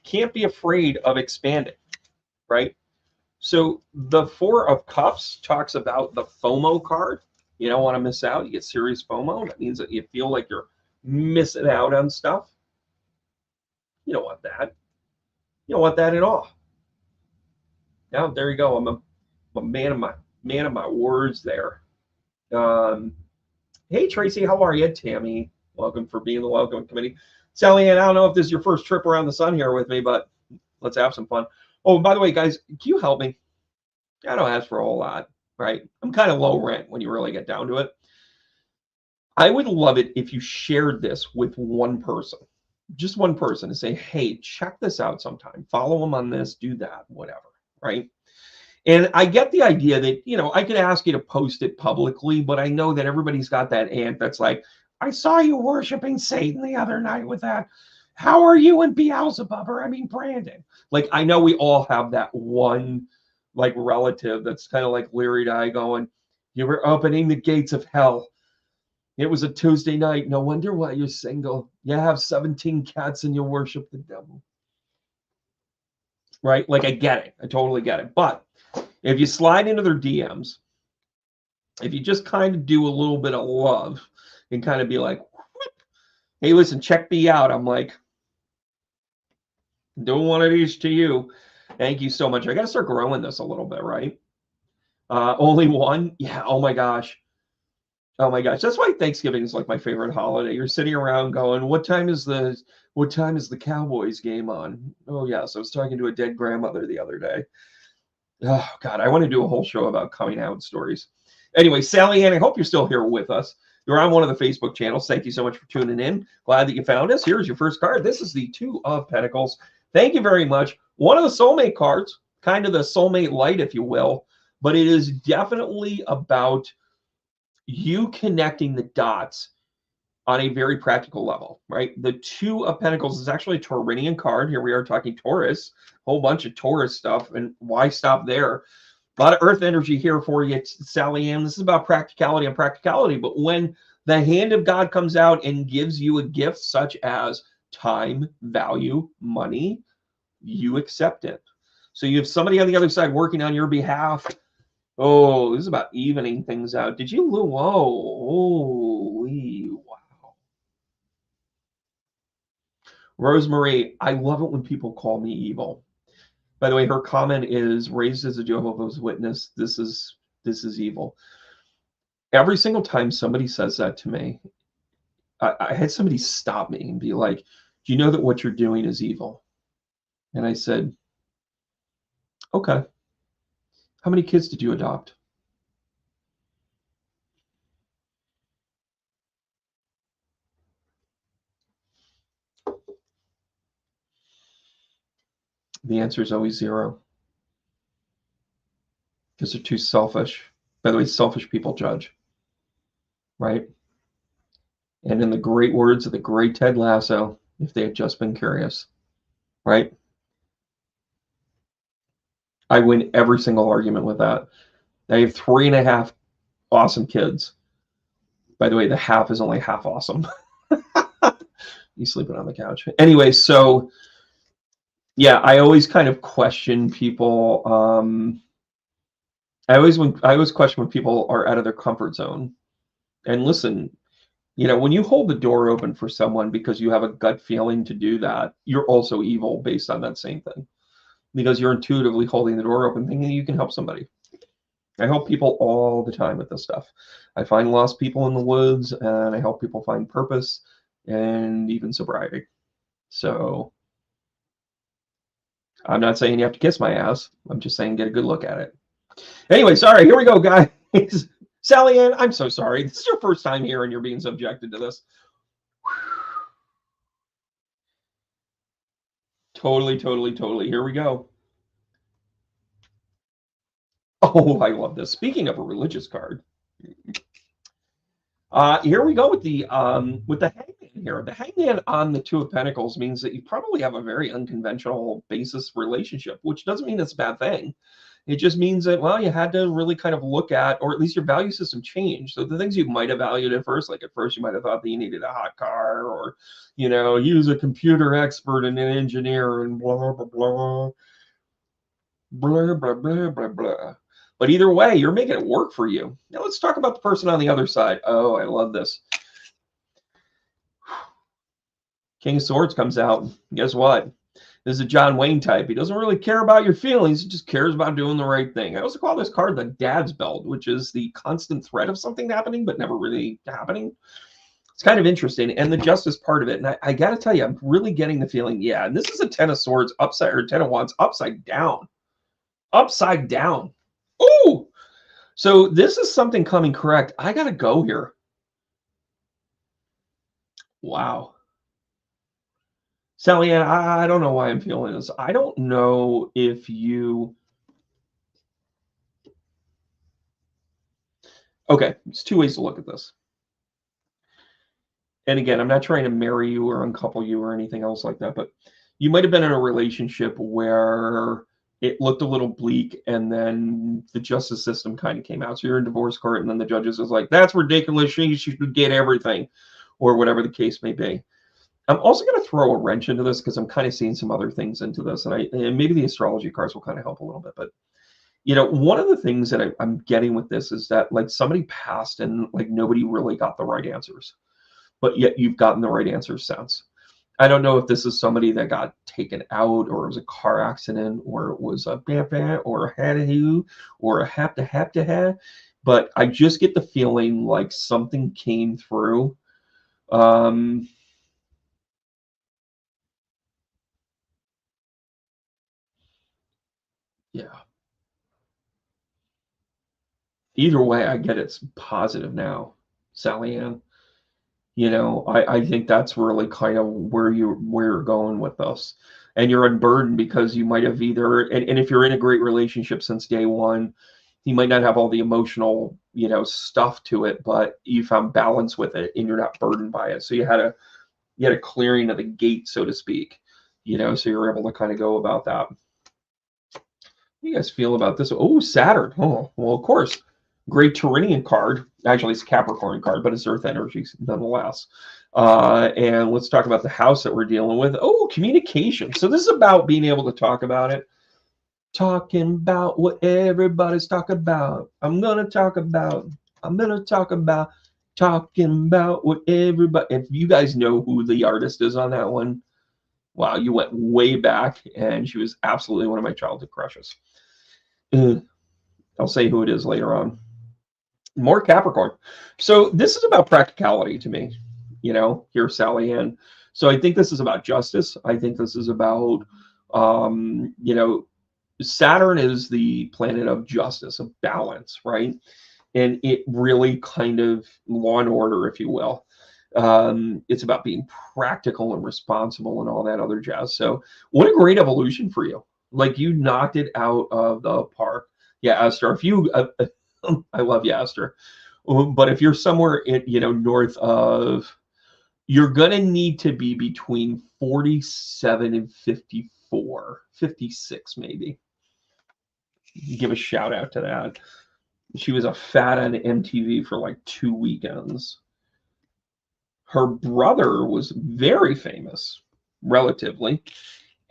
Can't be afraid of expanding, right? So the Four of Cups talks about the FOMO card. You don't want to miss out. You get serious FOMO. That means that you feel like you're missing out on stuff. You don't want that. You don't want that at all. Now, there you go. I'm a man of my words there. Hey, Tracy, how are you? Tammy, welcome for being the welcome committee. Sally Ann, I don't know if this is your first trip around the sun here with me, but let's have some fun. Oh, by the way, guys, can you help me? I don't ask for a whole lot, right? I'm kind of low rent when you really get down to it. I would love it if you shared this with one person, just one person, and say, hey, check this out sometime. Follow them on this, do that, whatever, right? And I get the idea that, I could ask you to post it publicly, but I know that everybody's got that aunt that's like, I saw you worshiping Satan the other night with that. How are you and Beelzebub? Or I mean, Brandon. Like, I know we all have that one, like, relative that's kind of like leery-eyed going, you were opening the gates of hell. It was a Tuesday night. No wonder why you're single. You have 17 cats and you worship the devil. Right? Like, I get it. I totally get it. But if you slide into their DMs, if you just kind of do a little bit of love and kind of be like, hey, listen, check me out. I'm like, doing one of these to you. Thank you so much. I got to start growing this a little bit, right? Only one? Yeah. Oh my gosh. Oh my gosh. That's why Thanksgiving is like my favorite holiday. You're sitting around going, what time is the Cowboys game on? Oh yes. I was talking to a dead grandmother the other day. Oh God, I want to do a whole show about coming out stories. Anyway, Sally Ann, I hope you're still here with us. You're on one of the Facebook channels. Thank you so much for tuning in. Glad that you found us. Here's your first card. This is the Two of Pentacles. Thank you very much. One of the soulmate cards, kind of the soulmate light, if you will, but it is definitely about you connecting the dots on a very practical level, right? The Two of Pentacles is actually a Taurinian card. Here we are talking Taurus, whole bunch of Taurus stuff, and why stop there? A lot of earth energy here for you, Sally Ann. This is about practicality and practicality. But when the hand of God comes out and gives you a gift such as time, value, money, you accept it. So you have somebody on the other side working on your behalf. Oh, this is about evening things out. Did you lose? Whoa. Holy wow. Rosemary, I love it when people call me evil. By the way, her comment is raised as a Jehovah's Witness. This is evil. Every single time somebody says that to me, I had somebody stop me and be like, "Do you know that what you're doing is evil?" And I said, "Okay. How many kids did you adopt?" The answer is always zero, because they're too selfish. By the way, selfish people judge, right? And in the great words of the great Ted Lasso, if they had just been curious, right? I win every single argument with that. I have 3.5 awesome kids. By the way, the half is only half awesome. He's sleeping on the couch. Anyway, so yeah, I always kind of question people. I always question when people are out of their comfort zone. And listen, when you hold the door open for someone because you have a gut feeling to do that, you're also evil based on that same thing. Because you're intuitively holding the door open, thinking you can help somebody. I help people all the time with this stuff. I find lost people in the woods, and I help people find purpose and even sobriety. So I'm not saying you have to kiss my ass. I'm just saying get a good look at it. Anyway, sorry. Here we go, guys. Sally Ann, I'm so sorry. This is your first time here, and you're being subjected to this. Totally, totally, totally. Here we go. Oh, I love this. Speaking of a religious card, here we go with the hangman here. The hangman on the Two of Pentacles means that you probably have a very unconventional basis relationship, which doesn't mean it's a bad thing. It just means that, well, you had to really kind of look at, or at least your value system changed. So the things you might have valued at first, like at first you might have thought that you needed a hot car, or, use a computer expert and an engineer and blah, blah, blah, blah, blah, blah, blah, blah. But either way, you're making it work for you. Now let's talk about the person on the other side. Oh, I love this. King of Swords comes out. Guess what? This is a John Wayne type. He doesn't really care about your feelings. He just cares about doing the right thing. I also call this card the Dad's Belt, which is the constant threat of something happening, but never really happening. It's kind of interesting. And the justice part of it. And I got to tell you, I'm really getting the feeling, yeah, and this is a Ten of Swords upside, or Ten of Wands upside down. Upside down. Ooh! So this is something coming correct. I got to go here. Wow. Sally Ann, I don't know why I'm feeling this. I don't know if you... Okay, there's two ways to look at this. And again, I'm not trying to marry you or uncouple you or anything else like that, but you might have been in a relationship where it looked a little bleak, and then the justice system kind of came out. So you're in divorce court, and then the judges is like, that's ridiculous. She should get everything, or whatever the case may be. I'm also going to throw a wrench into this because I'm kind of seeing some other things into this, and maybe the astrology cards will kind of help a little bit. But one of the things that I'm getting with this is that, like, somebody passed and like nobody really got the right answers, but yet you've gotten the right answers since. I don't know if this is somebody that got taken out, or it was a car accident, or it was a bam or a had-a-hoo, or a have, but I just get the feeling like something came through. Yeah. Either way, I get it's positive now, Sally Ann. I think that's really kind of where you're going with this. And you're unburdened because you might have either, and if you're in a great relationship since day one, you might not have all the emotional, stuff to it, but you found balance with it and you're not burdened by it. So you had a clearing of the gate, so to speak, so you're able to kind of go about that. How do you guys feel about this? Oh, Saturn. Oh, well, of course. Great Turinian card. Actually, it's a Capricorn card, but it's Earth energy nonetheless. And let's talk about the house that we're dealing with. Oh, communication. So this is about being able to talk about it. Talking about what everybody's talking about. I'm going to talk about talking about what everybody... If you guys know who the artist is on that one, Wow, you went way back, and she was absolutely one of my childhood crushes. I'll say who it is later on. More Capricorn. So this is about practicality to me, here, Sally Ann. So I think this is about justice. I think this is about, Saturn is the planet of justice, of balance, right? And it really kind of law and order, if you will. It's about being practical and responsible and all that other jazz. So what a great evolution for you. Like, you knocked it out of the park. Yeah, Esther, if you, I love you, Esther. But if you're somewhere in, north of, you're going to need to be between 47 and 54, 56 maybe. Give a shout out to that. She was a fat on MTV for like 2 weekends. Her brother was very famous, relatively,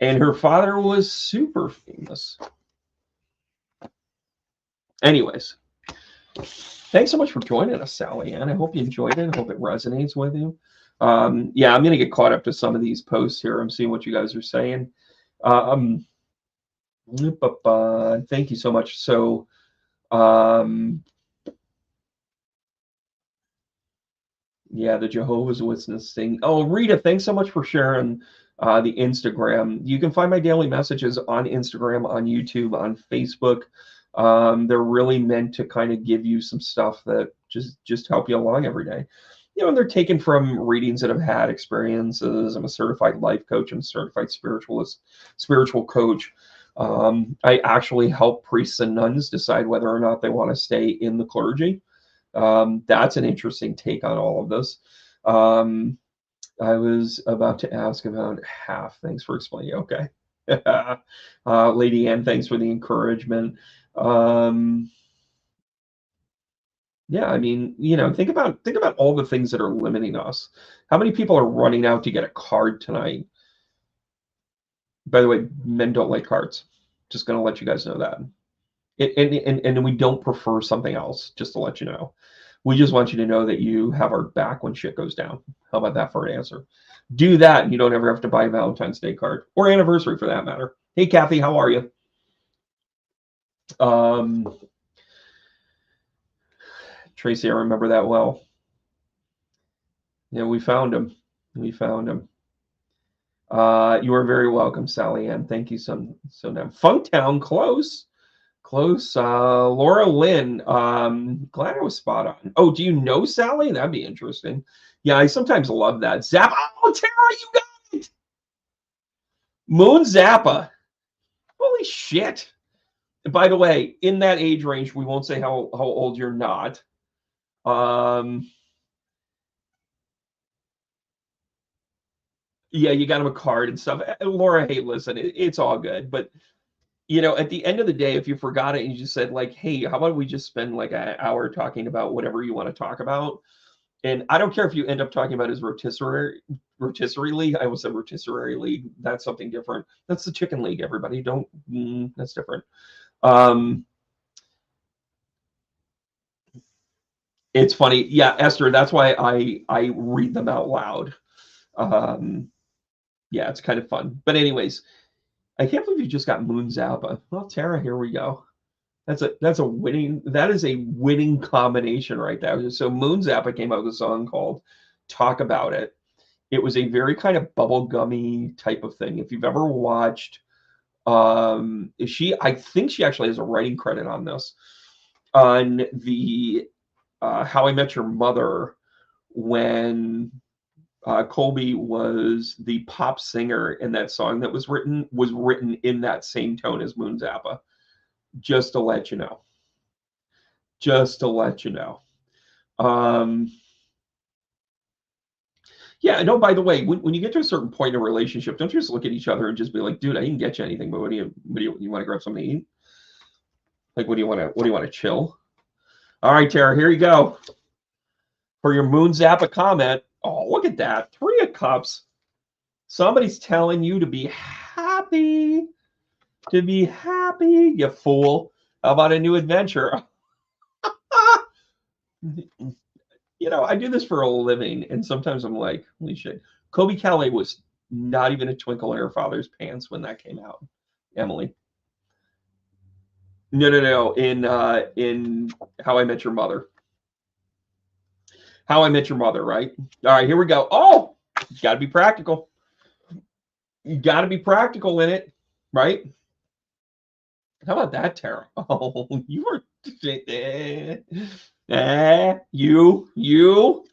and her father was super famous. Anyways, thanks so much for joining us, Sally Ann. I hope you enjoyed it. I hope it resonates with you. Yeah, I'm going to get caught up to some of these posts here. I'm seeing what you guys are saying. Thank you so much. So, yeah, the Jehovah's Witness thing. Oh, Rita, thanks so much for sharing the Instagram. You can find my daily messages on Instagram, on YouTube, on Facebook. They're really meant to kind of give you some stuff that just help you along every day. And they're taken from readings that I've had, experiences. I'm a certified life coach. I'm a certified spiritual coach. I actually help priests and nuns decide whether or not they want to stay in the clergy. That's an interesting take on all of this. I was about to ask about half. Thanks for explaining. Okay. Lady Ann, thanks for the encouragement. Yeah, I mean, think about all the things that are limiting us. How many people are running out to get a card tonight? By the way, men don't like cards. Just going to let you guys know that. And we don't prefer something else, just to let you know. We just want you to know that you have our back when shit goes down. How about that for an answer? Do that, and you don't ever have to buy a Valentine's Day card, or anniversary for that matter. Hey, Kathy, how are you? Tracy, I remember that well. Yeah, we found him. We found him. You are very welcome, Sally Ann. Thank you so much. Funktown, close. Laura Lynn, glad I was spot on. Oh, do you know Sally? That'd be interesting. Yeah, I sometimes love that. Zappa. Oh, Tara, you got it. Moon Zappa. Holy shit. By the way, in that age range, we won't say how old you're not. Yeah, you got him a card and stuff. Laura, hey, listen, it's all good. But, at the end of the day, if you forgot it and you just said, like, hey, how about we just spend like an hour talking about whatever you want to talk about? And I don't care if you end up talking about his rotisserie league. I almost said rotisserie league. That's something different. That's the chicken league, everybody. That's different. It's funny. Yeah, Esther, that's why I read them out loud. Yeah, it's kind of fun. But anyways, I can't believe you just got Moon Zappa. Well, Tara, here we go. That is a winning combination right there. So Moon Zappa came out with a song called Talk About It. It was a very kind of bubblegummy type of thing. If you've ever watched, I think she actually has a writing credit on this, on the How I Met Your Mother, when Colby was the pop singer in that song that was written in that same tone as Moon Zappa. Just to let you know. Yeah, no, by the way, when you get to a certain point in a relationship, don't you just look at each other and just be like, dude, I didn't get you anything, but what do you want to grab something to eat? Like, what do you want to chill? All right, Tara, here you go. For your Moon Zappa comment. Oh, look at that. 3 of Cups. Somebody's telling you to be happy. To be happy, you fool. How about a new adventure? I do this for a living, and sometimes I'm like, holy shit. Kobe Calais was Not even a twinkle in her father's pants when that came out. Emily. No. In How I Met Your Mother. How I Met Your Mother, right? All right, here we go. Oh, you got to be practical. You got to be practical in it, right? How about that, Tara? Oh, you were you.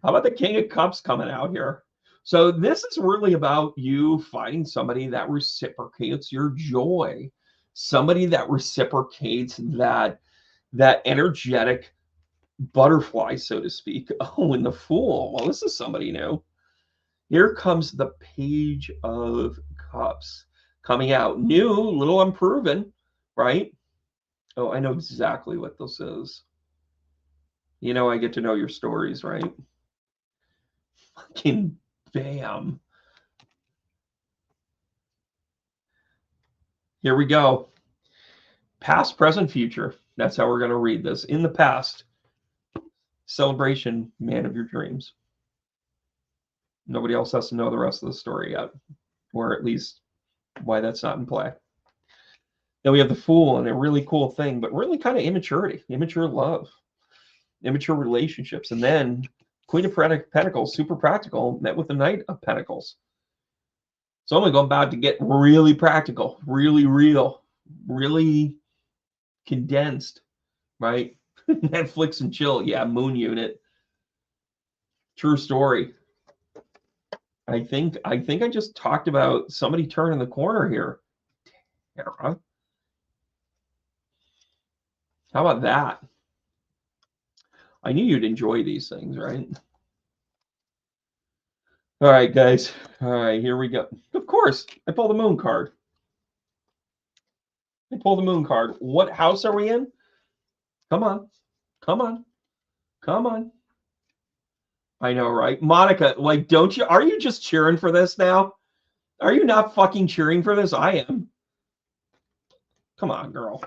How about the King of Cups coming out here? So this is really about you finding somebody that reciprocates your joy, somebody that reciprocates that energetic butterfly, so to speak. Oh, and the Fool. Well, this is somebody new. Here comes the Page of Cups coming out. New, little unproven, right? Oh, I know exactly what this is. You know, I get to know your stories, right? Fucking bam. Here we go. Past, present, future. That's how we're going to read this. In the past, celebration, man of your dreams. Nobody else has to know the rest of the story yet, or at least why that's not in play. Then we have the Fool, and a really cool thing, but really kind of immaturity, immature love, immature relationships. And then Queen of Pentacles, super practical, met with the Knight of Pentacles. So I'm about to get really practical, really real, really condensed, right? Netflix and chill. Yeah, Moon Unit. True story. I think I just talked about somebody turning the corner here. Tara. How about that? I knew you'd enjoy these things, right? All right, guys. All right, here we go. Of course, I pulled the Moon card. I pulled the Moon card. What house are we in? Come on. Come on. Come on. I know, right? Monica, like, are you just cheering for this now? Are you not fucking cheering for this? I am. Come on, girl.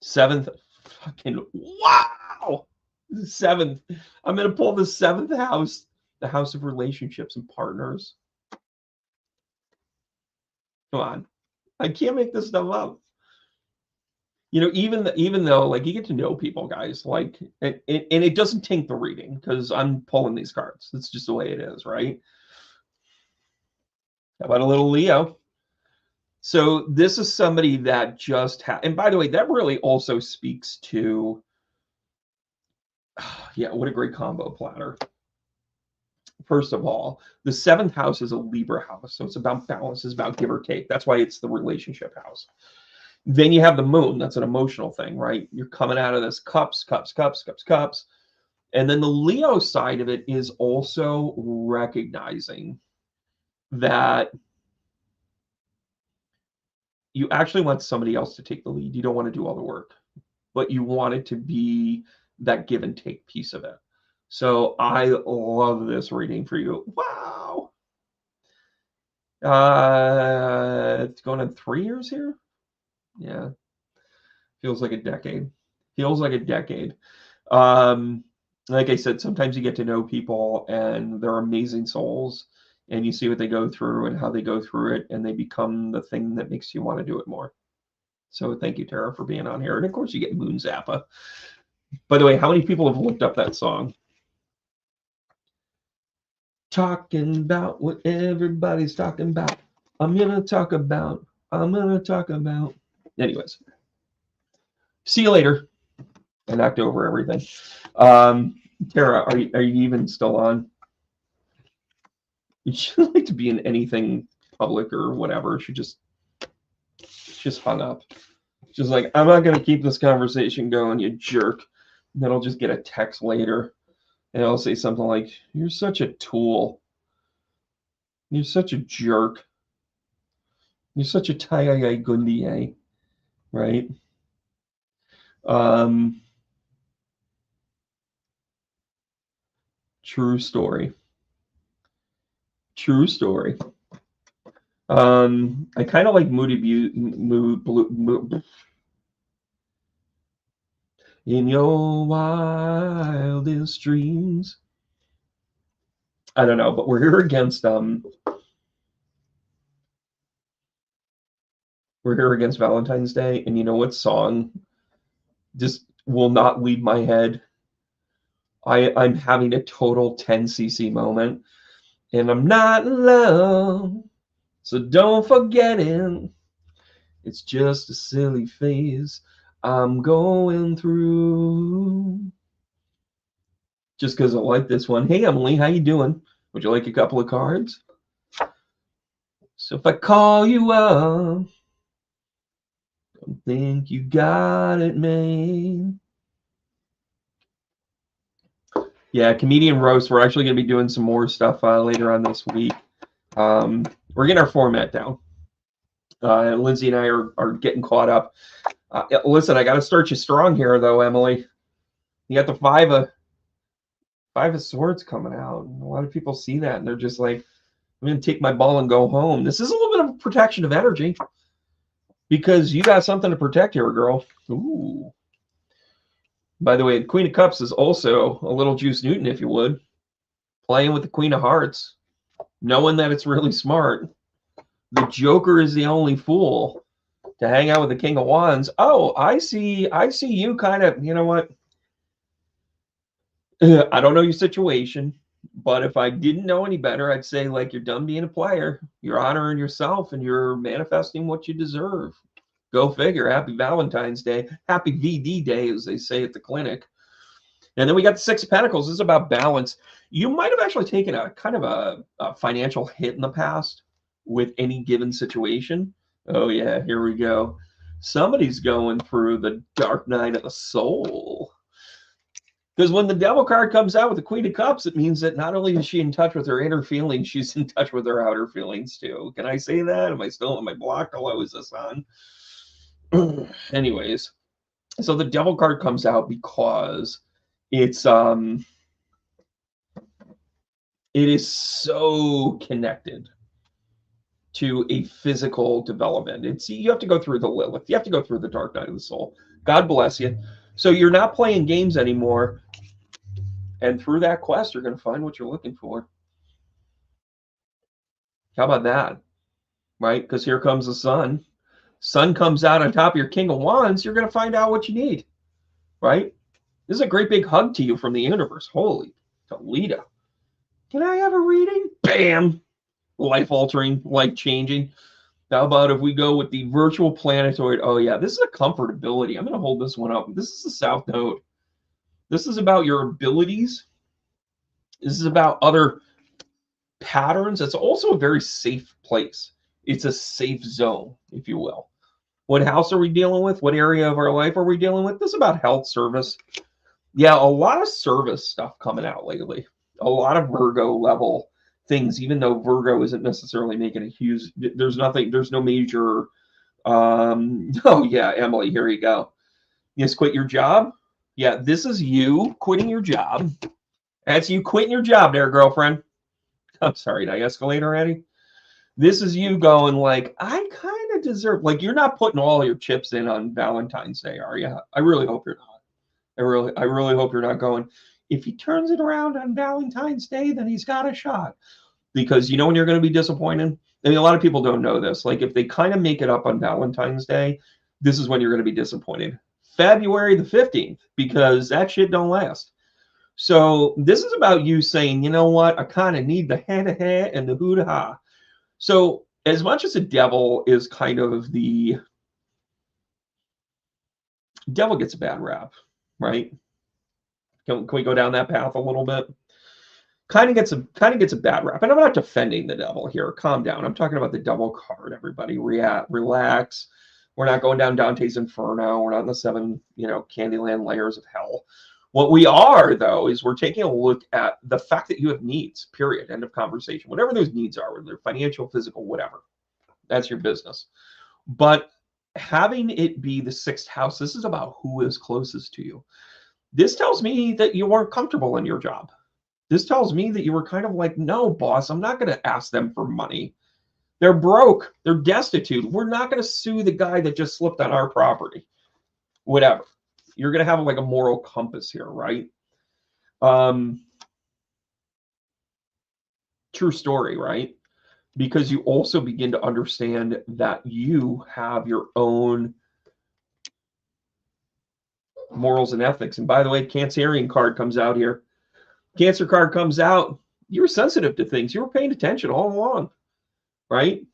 Seventh. Fucking wow. Seventh. I'm going to pull the seventh house, the house of relationships and partners. Come on. I can't make this stuff up. You know, even though like you get to know people, guys, like, and it doesn't taint the reading because I'm pulling these cards. It's just the way it is, right? How about a little Leo? So this is somebody that just and by the way, that really also speaks to, yeah, what a great combo platter. First of all, the seventh house is a Libra house, so it's about balance, it's about give or take. That's why it's the relationship house. Then you have the Moon. That's an emotional thing, right? You're coming out of this cups. And then the Leo side of it is also recognizing that you actually want somebody else to take the lead. You don't want to do all the work, but you want it to be that give and take piece of it. So I love this reading for you. Wow. It's going on 3 years here. Yeah. Feels like a decade. Feels like a decade. Like I said, sometimes you get to know people and they're amazing souls and you see what they go through and how they go through it and they become the thing that makes you want to do it more. So thank you, Tara, for being on here. And of course you get Moon Zappa. By the way, how many people have looked up that song? Talking about what everybody's talking about. I'm going to talk about. Anyways, see you later. I knocked over everything. Tara, are you even still on? She doesn't like to be in anything public or whatever. She just hung up. She's like, I'm not going to keep this conversation going, you jerk. And then I'll just get a text later. And I'll say something like, you're such a tool. You're such a jerk. You're such a Tayai Gundier. Right? True story. True story. I kind of like Moody Blue. In your wildest dreams. I don't know, but we're here against Valentine's Day, and you know what song just will not leave my head? I'm having a total 10cc moment, and I'm not in love, so don't forget it. It's just a silly phase I'm going through. Just because I like this one. Hey, Emily, how you doing? Would you like a couple of cards? So if I call you up, don't think you got it made. Yeah, comedian roast. We're actually going to be doing some more stuff later on this week. We're getting our format down. Lindsay and I are getting caught up. Listen, I got to start you strong here, though, Emily. You got the five of swords coming out. And a lot of people see that, and they're just like, I'm going to take my ball and go home. This is a little bit of a protection of energy because you got something to protect here, girl. Ooh. By the way, the Queen of Cups is also a little Juice Newton, if you would, playing with the Queen of Hearts, knowing that it's really smart. The Joker is the only fool to hang out with the King of Wands. Oh, I see you kind of, you know what? I don't know your situation, but if I didn't know any better, I'd say like you're done being a player. You're honoring yourself and you're manifesting what you deserve. Go figure. Happy Valentine's Day. Happy VD Day, as they say at the clinic. And then we got the Six of Pentacles. This is about balance. You might have actually taken a kind of a financial hit in the past with any given situation. Oh, yeah, here we go. Somebody's going through the dark night of the soul. Because when the Devil card comes out with the Queen of Cups, it means that not only is she in touch with her inner feelings, she's in touch with her outer feelings too. Can I say that? Am I still on my block? Hello, is this on? Anyways, so the Devil card comes out because it is so connected to a physical development. You have to go through the Lilith. You have to go through the dark night of the soul. God bless you. So you're not playing games anymore. And through that quest, you're going to find what you're looking for. How about that? Right? Because here comes the sun. Sun comes out on top of your King of Wands. You're going to find out what you need. Right? This is a great big hug to you from the universe. Holy Toledo. Can I have a reading? Bam. Life altering, life changing. How about if we go with the virtual planetoid? Oh, yeah. This is a comfortability. I'm going to hold this one up. This is the South Node. This is about your abilities. This is about other patterns. It's also a very safe place. It's a safe zone, if you will. What house are we dealing with? What area of our life are we dealing with? This is about health, service. Yeah, a lot of service stuff coming out lately. A lot of Virgo level things, even though Virgo isn't necessarily making a huge, there's no major, oh yeah, Emily, here you go. Yes, quit your job. Yeah, this is you quitting your job. That's you quitting your job there, girlfriend. I'm sorry, did I escalate already? This is you going like, I kind of deserve, like you're not putting all your chips in on Valentine's Day, are you? I really hope you're not. I really hope you're not going, if he turns it around on Valentine's Day, then he's got a shot. Because you know when you're going to be disappointed? I mean, a lot of people don't know this. Like if they kind of make it up on Valentine's Day, this is when you're going to be disappointed. February the 15th, because that shit don't last. So this is about you saying, you know what? I kind of need the ha-ha and the hoo-ha. So as much as the devil is kind of the devil gets a bad rap, right? Can we go down that path a little bit? Kind of gets a bad rap. And I'm not defending the devil here. Calm down. I'm talking about the devil card, everybody. Relax. We're not going down Dante's Inferno. We're not in the 7, Candyland layers of hell. What we are, though, is we're taking a look at the fact that you have needs, period. End of conversation. Whatever those needs are, whether they're financial, physical, whatever. That's your business. But having it be the 6th house, this is about who is closest to you. This tells me that you weren't comfortable in your job. This tells me that you were kind of like, no, boss, I'm not going to ask them for money. They're broke. They're destitute. We're not going to sue the guy that just slipped on our property. Whatever. You're going to have like a moral compass here, right? True story, right? Because you also begin to understand that you have your own morals and ethics. And by the way, Cancerian card comes out here. Cancer card comes out. You're sensitive to things. You were paying attention all along, right?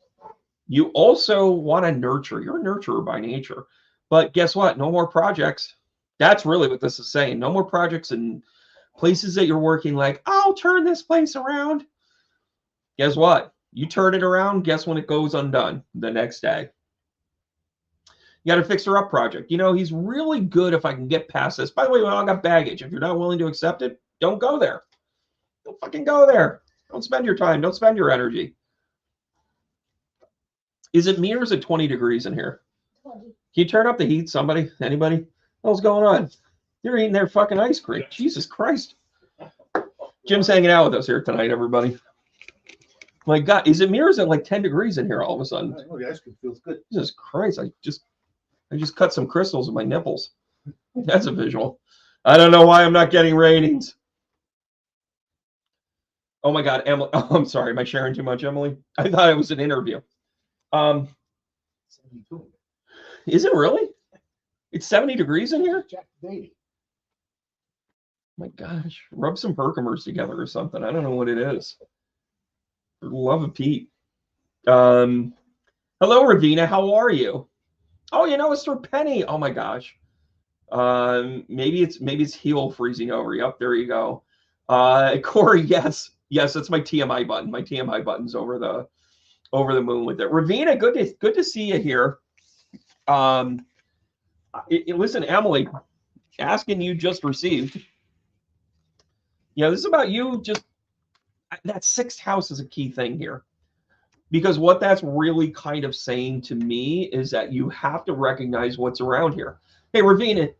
You also want to nurture. You're a nurturer by nature. But guess what? No more projects. That's really what this is saying. No more projects in places that you're working like, I'll turn this place around. Guess what? You turn it around, guess when it goes undone? The next day. You got a fixer up project. You know, he's really good if I can get past this. By the way, we all got baggage. If you're not willing to accept it, don't go there. Don't fucking go there. Don't spend your time. Don't spend your energy. Is it me or is it 20 degrees in here? 20. Can you turn up the heat, somebody? Anybody? What's going on? You're eating their fucking ice cream. Jesus Christ. Jim's hanging out with us here tonight, everybody. My God, is it me or is it like 10 degrees in here all of a sudden? Oh, the ice cream feels good. Jesus Christ, I just cut some crystals with my nipples. That's a visual. I don't know why I'm not getting ratings. Oh my God, Emily. Oh, I'm sorry. Am I sharing too much, Emily? I thought it was an interview. 72. Is it really? It's 70 degrees in here? Jack Baby. My gosh, rub some Herkimers together or something. I don't know what it is. For the love of Pete. Hello, Ravina. How are you? Oh, you know, it's through Penny. Oh my gosh. Maybe it's heel freezing over. Yep, there you go. Corey, yes, that's my TMI button. My TMI button's over the moon with it. Ravina, good to see you here. Listen, Emily, asking you just received. Yeah, this is about you. Just that sixth house is a key thing here. Because what that's really kind of saying to me is that you have to recognize what's around here. Hey, Ravina,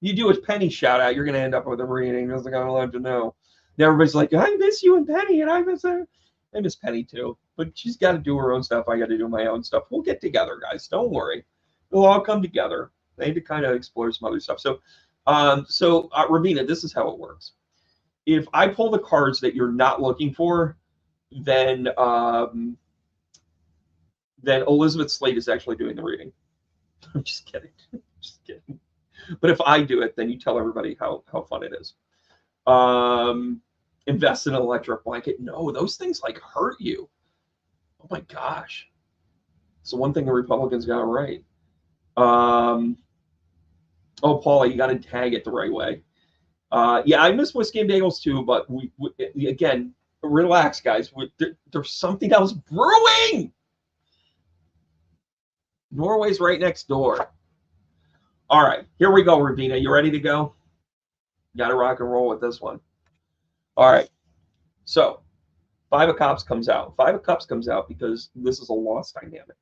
you do a Penny shout out, you're going to end up with a reading. Just like, I'm allowed to know. And everybody's like, I miss you and Penny, and I miss her. I miss Penny too. But she's got to do her own stuff. I got to do my own stuff. We'll get together, guys. Don't worry. We'll all come together. I need to kind of explore some other stuff. So, Ravina, this is how it works. If I pull the cards that you're not looking for, then Elizabeth Slate is actually doing the reading. I'm just kidding. Just kidding. But if I do it, then you tell everybody how fun it is. Invest in an electric blanket. No, those things like hurt you. Oh my gosh. So one thing the Republicans got right. Oh, Paula, you got to tag it the right way. Yeah, I miss whiskey and bagels too, but we again, relax, guys. There's something else brewing. Norway's right next door. All right, here we go, Ravina. You ready to go? Got to rock and roll with this one. All right. So, Five of Cups comes out. Five of Cups comes out because this is a loss dynamic.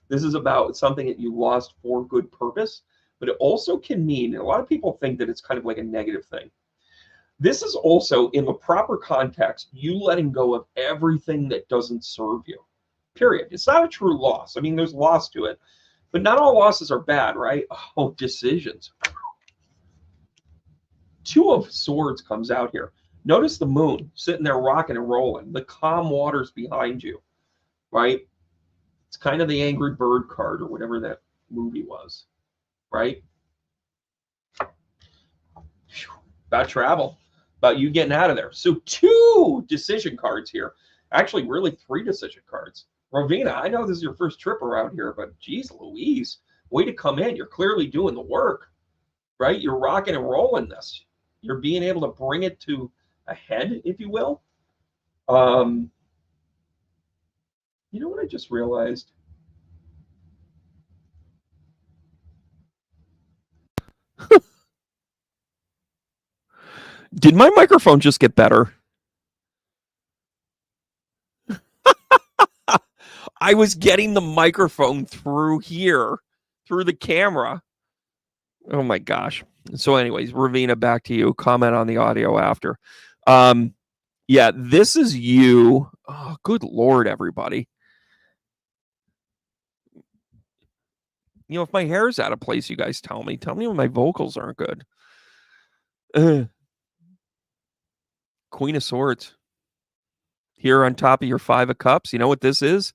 This is about something that you lost for good purpose, but it also can mean, and a lot of people think that it's kind of like a negative thing. This is also, in the proper context, you letting go of everything that doesn't serve you, period. It's not a true loss. I mean, there's loss to it, but not all losses are bad, right? Oh, decisions. Two of Swords comes out here. Notice the moon sitting there rocking and rolling. The calm waters behind you, right? It's kind of the Angry Bird card or whatever that movie was, right? About travel, about you getting out of there. So 2 decision cards here. Actually, really 3 decision cards. Ravina, I know this is your first trip around here, but geez Louise, way to come in. You're clearly doing the work, right? You're rocking and rolling this. You're being able to bring it to a head, if you will. You know what I just realized? Did my microphone just get better? I was getting the microphone through here, through the camera. Oh my gosh. So anyways, Ravina, back to you. Comment on the audio after. Yeah, this is you. Oh, good Lord, everybody. You know, if my hair's out of place, you guys tell me. Tell me when my vocals aren't good. Queen of Swords. here on top of your 5 of cups. You know what this is?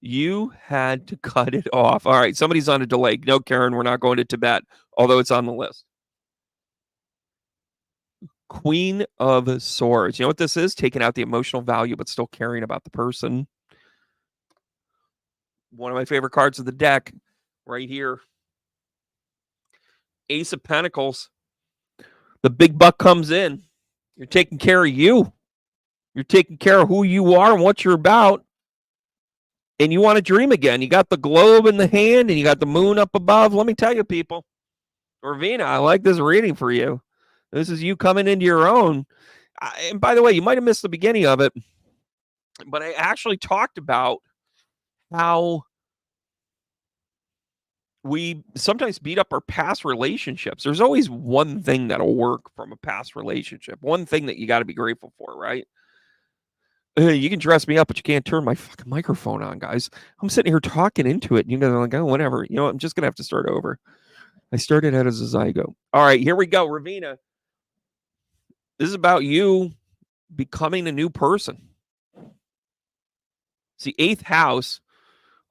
You had to cut it off. All right, somebody's on a delay. No, Karen, we're not going to Tibet, although it's on the list. Queen of Swords. You know what this is? Taking out the emotional value, but still caring about the person. One of my favorite cards of the deck, right here. Ace of Pentacles. The big buck comes in. You're taking care of you. You're taking care of who you are and what you're about. And you want to dream again. You got the globe in the hand and you got the moon up above. Let me tell you, people. Ravina, I like this reading for you. This is you coming into your own. And by the way, you might have missed the beginning of it, but I actually talked about how we sometimes beat up our past relationships. There's always one thing that'll work from a past relationship, one thing that you got to be grateful for, right? You can dress me up, but you can't turn my fucking microphone on, guys. I'm sitting here talking into it. And you guys are like, oh, whatever. You know what? I'm just going to have to start over. I started out as a zygote. All right, here we go. Ravina, this is about you becoming a new person. It's the 8th house,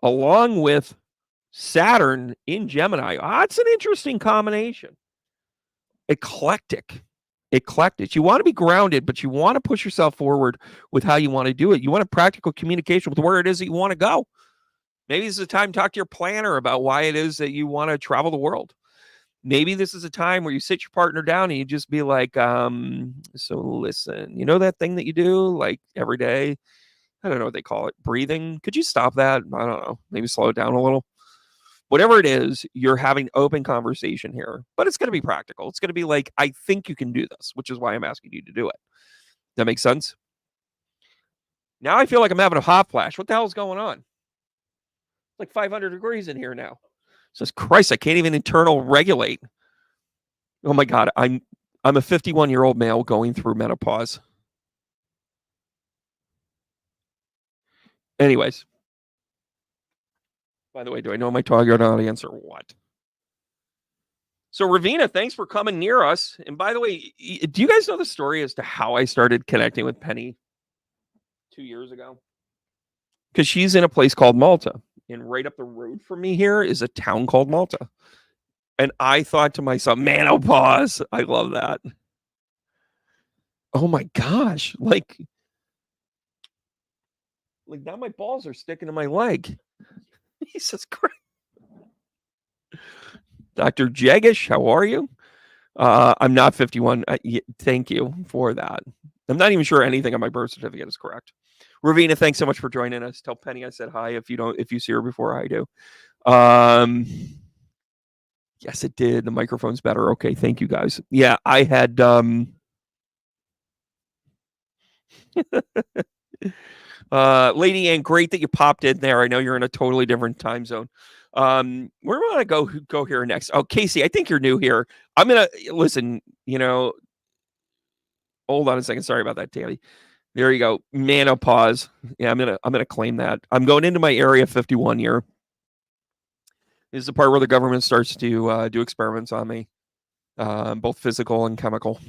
along with Saturn in Gemini. It's an interesting combination. Eclectic. You want to be grounded, but you want to push yourself forward with how you want to do it. You want a practical communication with where it is that you want to go. Maybe this is a time to talk to your planner about why it is that you want to travel the world. Maybe this is a time where you sit your partner down and you just be like, so listen, you know that thing that you do like every day? I don't know what they call it. Breathing. Could you stop that? I don't know. Maybe slow it down a little. Whatever it is, you're having open conversation here, but it's going to be practical. It's going to be like, I think you can do this, which is why I'm asking you to do it. That makes sense? Now I feel like I'm having a hot flash. What the hell is going on? It's like 500 degrees in here now. Says, Christ, I can't even internal regulate. Oh my God, I'm a 51-year-old male going through menopause. Anyways. By the way, do I know my target audience or what? So, Ravina, thanks for coming near us. And by the way, do you guys know the story as to how I started connecting with Penny 2 years ago? Because she's in a place called Malta. And right up the road from me here is a town called Malta. And I thought to myself, menopause. I love that. Oh my gosh. Like now my balls are sticking to my leg. Jesus Christ. Dr. Jagish, how are you? I'm not 51. Thank you for that. I'm not even sure anything on my birth certificate is correct. Ravina, thanks so much for joining us. Tell Penny I said hi if you see her before I do. Yes, it did. The microphone's better. Okay, thank you guys. Yeah, I had Lady Ann, great that you popped in there. I know you're in a totally different time zone. Where do I want to go here next? Oh, Casey, I think you're new here. I'm gonna listen. Hold on a second. Sorry about that, Tammy. There you go. Menopause. Yeah, I'm gonna claim that. I'm going into my Area 51 year. This is the part where the government starts to do experiments on me, both physical and chemical,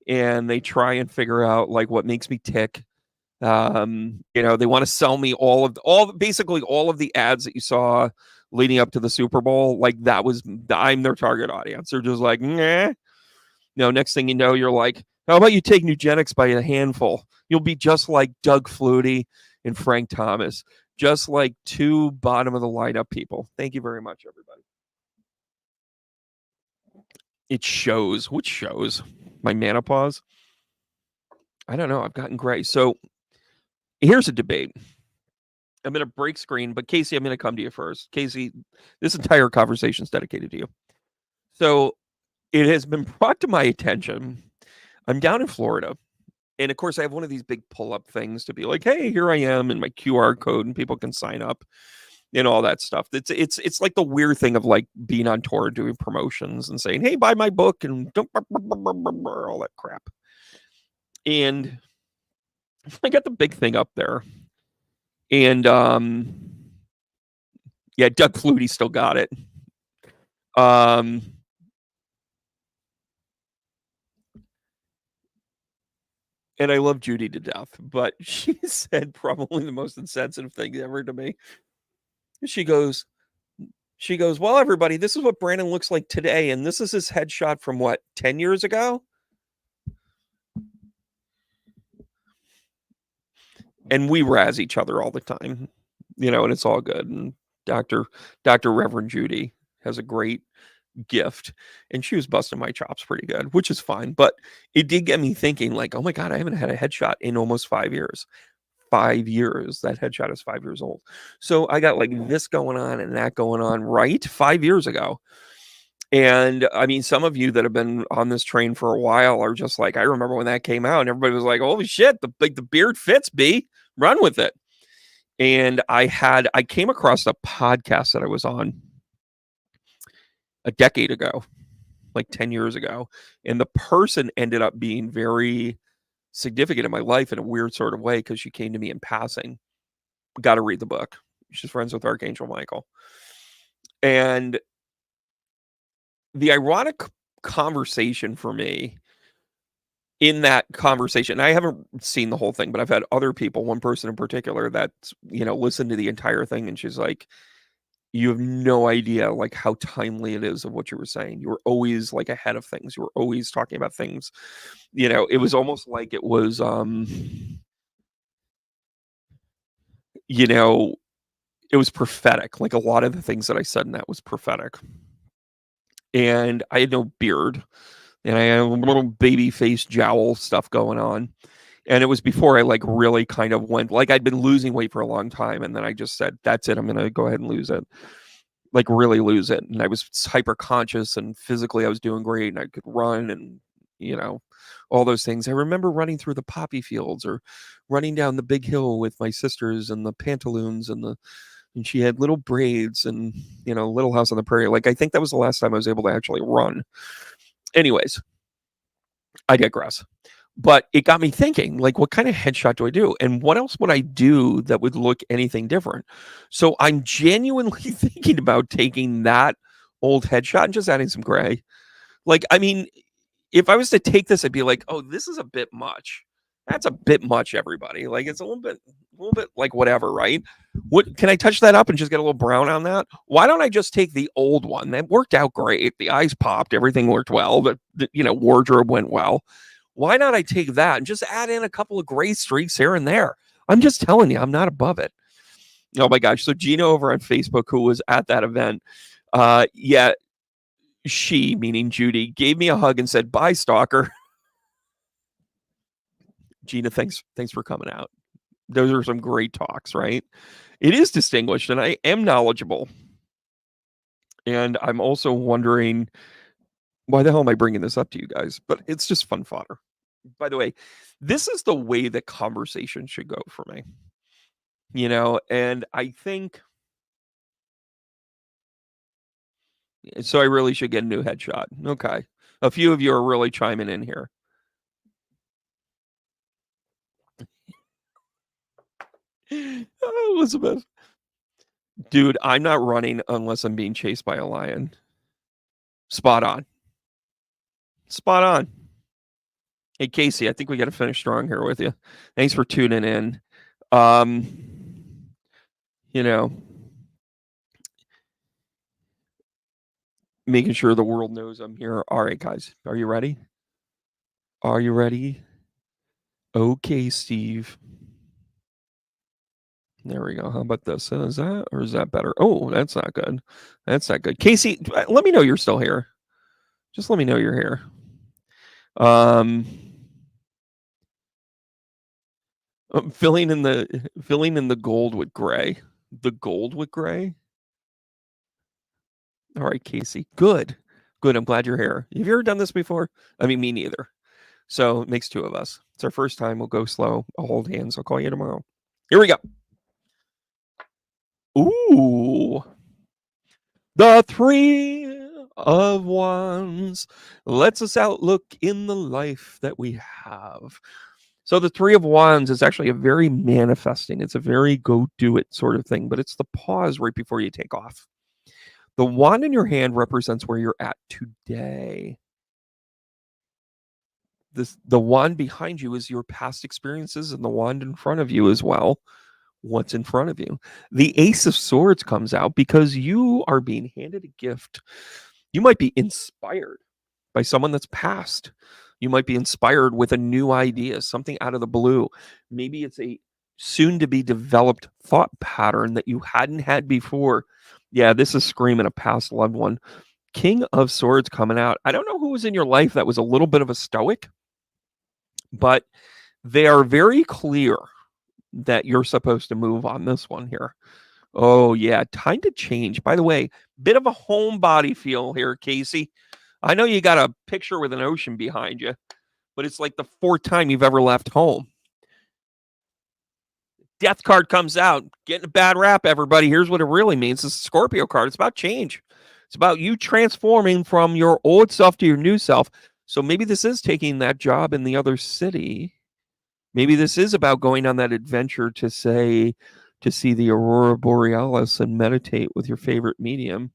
and they try and figure out like what makes me tick. They want to sell me basically all of the ads that you saw leading up to the Super Bowl. Like I'm their target audience. They're just like, nah. Next thing you know, you're like, how about you take Nugenics by a handful? You'll be just like Doug Flutie and Frank Thomas, just like two bottom of the lineup people. Thank you very much, everybody. It shows. Which shows? My menopause? I don't know. I've gotten gray. So here's a debate. I'm going to break screen, but Casey, I'm going to come to you first. Casey, this entire conversation is dedicated to you. So it has been brought to my attention. I'm down in Florida. And of course, I have one of these big pull-up things to be like, hey, here I am, and my QR code, and people can sign up and all that stuff. It's like the weird thing of like being on tour doing promotions and saying, hey, buy my book and don't all that crap. And I got the big thing up there. And yeah, Doug Flutie still got it. And I love Judy to death, but she said probably the most insensitive thing ever to me. She goes, well, everybody, this is what Brandon looks like today, and this is his headshot from what, 10 years ago? And we razz each other all the time, and it's all good. And Dr. Reverend Judy has a great gift, and she was busting my chops pretty good, which is fine. But it did get me thinking, like, oh my God, I haven't had a headshot in almost 5 years. 5 years. That headshot is 5 years old. So I got like this going on and that going on, right? 5 years ago. And I mean, some of you that have been on this train for a while are just like, I remember when that came out, and everybody was like, holy shit, the beard fits, B. Run with it. And I came across a podcast that I was on a decade ago, like 10 years ago. And the person ended up being very significant in my life in a weird sort of way because she came to me in passing. Got to read the book. She's friends with Archangel Michael. And the ironic conversation for me in that conversation, I haven't seen the whole thing, but I've had other people, one person in particular that, listened to the entire thing, and she's like, you have no idea like how timely it is of what you were saying. You were always like ahead of things. You were always talking about things. It was almost like it was it was prophetic. Like a lot of the things that I said in that was prophetic. And I had no beard, and I had a little baby face jowl stuff going on. And it was before I like really kind of went, like I'd been losing weight for a long time. And then I just said, that's it. I'm going to go ahead and lose it, like really lose it. And I was hyper conscious, and physically I was doing great, and I could run and, all those things. I remember running through the poppy fields or running down the big hill with my sisters and the pantaloons and she had little braids and, Little House on the Prairie. Like, I think that was the last time I was able to actually run. Anyways, I digress. But it got me thinking, like, what kind of headshot do I do? And what else would I do that would look anything different? So I'm genuinely thinking about taking that old headshot and just adding some gray. Like, I mean, if I was to take this, I'd be like, oh, this is a bit much. That's a bit much, everybody. Like, it's a little bit like whatever, right? What can I touch that up and just get a little brown on that? Why don't I just take the old one? That worked out great. The eyes popped, everything worked well. The wardrobe went well. Why not I take that and just add in a couple of gray streaks here and there? I'm just telling you, I'm not above it. Oh my gosh. So Gina over on Facebook, who was at that event, yeah, she, meaning Judy, gave me a hug and said, bye, stalker. Gina, thanks for coming out. Those are some great talks, right? It is distinguished, and I am knowledgeable. And I'm also wondering, why the hell am I bringing this up to you guys? But it's just fun fodder. By the way, this is the way that conversation should go for me. And I think so. I really should get a new headshot. Okay. A few of you are really chiming in here. Oh, Elizabeth. Dude, I'm not running unless I'm being chased by a lion. Spot on. Spot on. Hey, Casey, I think we got to finish strong here with you. Thanks for tuning in. You know, making sure the world knows I'm here. All right, guys, are you ready? Are you ready? Okay, Steve. There we go. How about this? Is that, or is that better? Oh, that's not good. That's not good. Casey, let me know you're still here. Just let me know you're here. Filling in the gold with gray. The gold with gray. All right, Casey. Good. I'm glad you're here. Have you ever done this before? I mean, me neither. So it makes two of us. It's our first time. We'll go slow. I'll hold hands. I'll call you tomorrow. Here we go. Ooh. The Three of Wands lets us outlook in the life that we have. So the Three of Wands is actually a very manifesting. It's a very go do it sort of thing, but it's the pause right before you take off. The wand in your hand represents where you're at today. the wand behind you is your past experiences, and the wand in front of you as well. What's in front of you? The Ace of Swords comes out because you are being handed a gift. You might be inspired by someone that's passed. You might be inspired with a new idea, something out of the blue. Maybe it's a soon to be developed thought pattern that you hadn't had before. Yeah, this is screaming a past loved one. King of Swords coming out. I don't know who was in your life that was a little bit of a stoic, but they are very clear that you're supposed to move on this one here. Oh, yeah, time to change. By the way, bit of a homebody feel here, Casey. I know you got a picture with an ocean behind you, but it's like the fourth time you've ever left home. Death card comes out, getting a bad rap, everybody. Here's what it really means. It's a Scorpio card. It's about change. It's about you transforming from your old self to your new self. So maybe this is taking that job in the other city. Maybe this is about going on that adventure to see the aurora borealis and meditate with your favorite medium.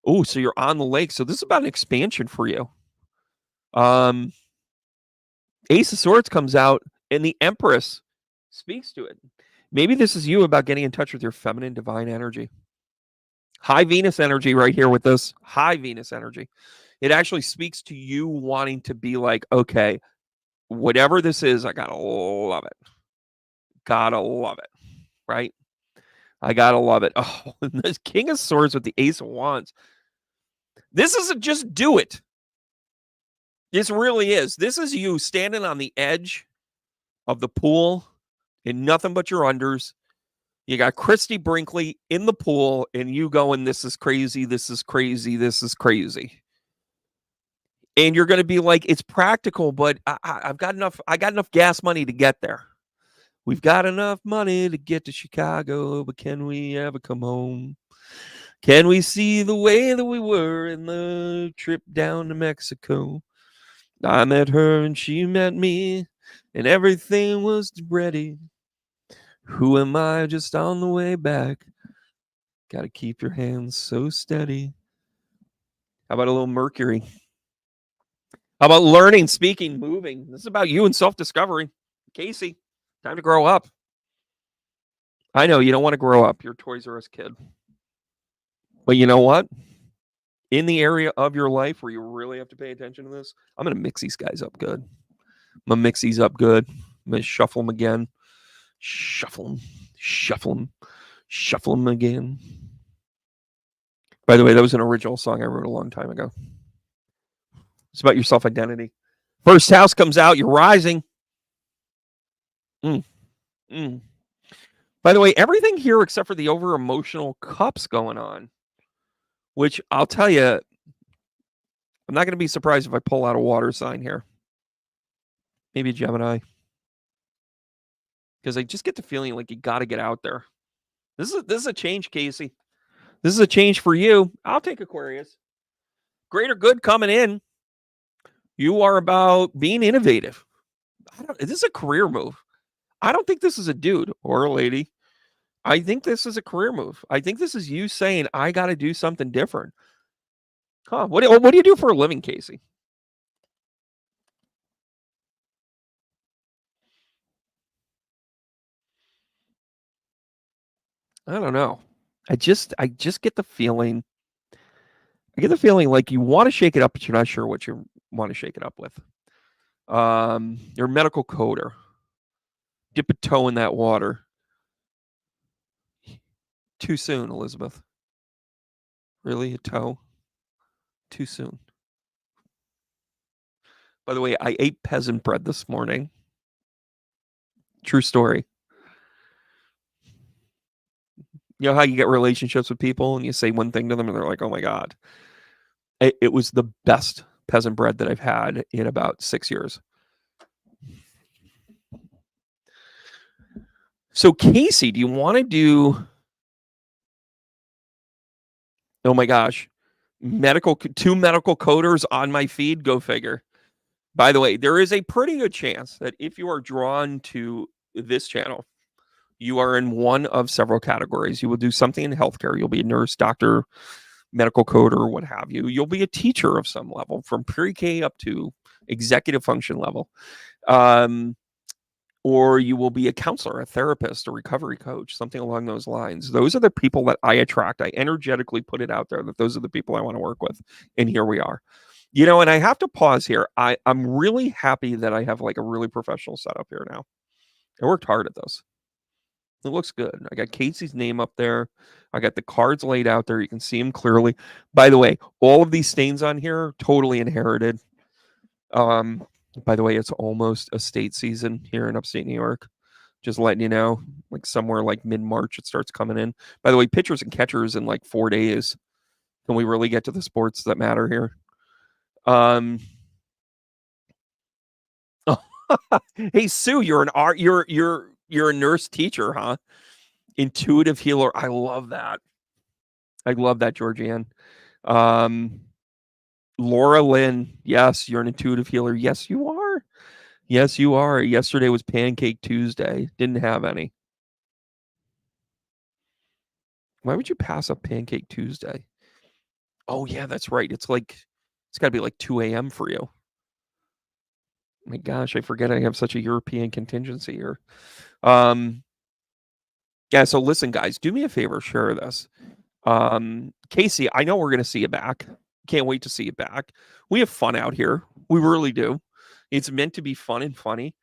Oh, so you're on the lake. So this is about an expansion for you. Ace of Swords comes out, and the Empress speaks to it. Maybe this is you about getting in touch with your feminine divine energy. High Venus energy right here with this. High Venus energy. It actually speaks to you wanting to be like, okay, whatever this is, I gotta love it. Gotta love it. Right? I gotta love it. Oh, this King of Swords with the Ace of Wands. This isn't just do it. This really is. This is you standing on the edge of the pool in nothing but your unders. You got Christy Brinkley in the pool, and you going, this is crazy, this is crazy, this is crazy. And you're going to be like, it's practical, but I've got enough. I got enough gas money to get there. We've got enough money to get to Chicago, but can we ever come home? Can we see the way that we were in the trip down to Mexico? I met her and she met me, and everything was ready. Who am I just on the way back? Got to keep your hands so steady. How about a little Mercury? How about learning, speaking, moving? This is about you and self-discovery. Casey, time to grow up. I know you don't want to grow up. You're a Toys R Us kid. But you know what? In the area of your life where you really have to pay attention to this, I'm going to mix these guys up good. I'm going to mix these up good. I'm going to shuffle them again. Shuffle them. Shuffle them. Shuffle them again. By the way, that was an original song I wrote a long time ago. It's about your self-identity. First house comes out. You're rising. By the way, everything here except for the over-emotional cups going on, which I'll tell you, I'm not going to be surprised if I pull out a water sign here. Maybe a Gemini. Because I just get the feeling like you got to get out there. This is a change, Casey. This is a change for you. I'll take Aquarius. Greater good coming in. You are about being innovative. This is a career move. I don't think this is a dude or a lady. I think this is a career move. I think this is you saying, I got to do something different. Huh? What do you do for a living, Casey? I don't know. I just get the feeling. I get the feeling like you want to shake it up, but you're not sure what you want to shake it up with. You're a medical coder. Dip a toe in that water. Too soon, Elizabeth. Really, a toe? Too soon. By the way, I ate peasant bread this morning. True story. You know how you get relationships with people and you say one thing to them and they're like, oh my God. It was the best peasant bread that I've had in about 6 years. So, Casey, do you want to do... Oh my gosh. Two medical coders on my feed? Go figure. By the way, there is a pretty good chance that if you are drawn to this channel, you are in one of several categories. You will do something in healthcare. You'll be a nurse, doctor, medical coder, what have you. You'll be a teacher of some level, from pre-K up to executive function level. Or you will be a counselor, a therapist, a recovery coach, something along those lines. Those are the people that I attract. I energetically put it out there that those are the people I want to work with. And here we are. And I have to pause here. I'm really happy that I have like a really professional setup here now. I worked hard at this. It looks good. I got Casey's name up there. I got the cards laid out there. You can see them clearly. By the way, all of these stains on here totally inherited. By the way, it's almost estate season here in upstate New York. Just letting you know, like somewhere like mid-March, it starts coming in. By the way, pitchers and catchers in like 4 days. Can we really get to the sports that matter here? Hey Sue, you're an art. You're a nurse teacher, huh? Intuitive healer. I love that. I love that, Georgianne. Laura Lynn. Yes, you're an intuitive healer. Yes, you are. Yes, you are. Yesterday was Pancake Tuesday. Didn't have any. Why would you pass up Pancake Tuesday? Oh, yeah, that's right. It's got to be like 2 a.m. for you. My gosh, I forget I have such a European contingency here. Yeah, so listen, guys, do me a favor, share this. Casey, I know we're going to see you back. Can't wait to see you back. We have fun out here. We really do. It's meant to be fun and funny.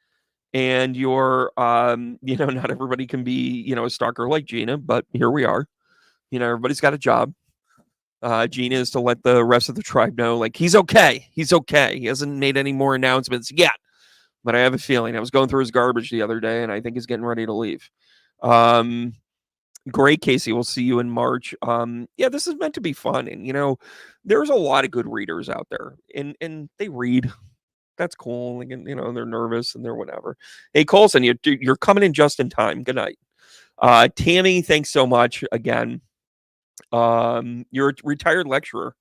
And you're, not everybody can be, a stalker like Gina, but here we are. Everybody's got a job. Gina is to let the rest of the tribe know, like, he's okay. He's okay. He hasn't made any more announcements yet. But I have a feeling. I was going through his garbage the other day, and I think he's getting ready to leave. Great, Casey. We'll see you in March. Yeah, this is meant to be fun. And, there's a lot of good readers out there. And they read. That's cool. And, they're nervous and they're whatever. Hey, Colson, you're coming in just in time. Good night. Tammy, thanks so much again. You're a retired lecturer.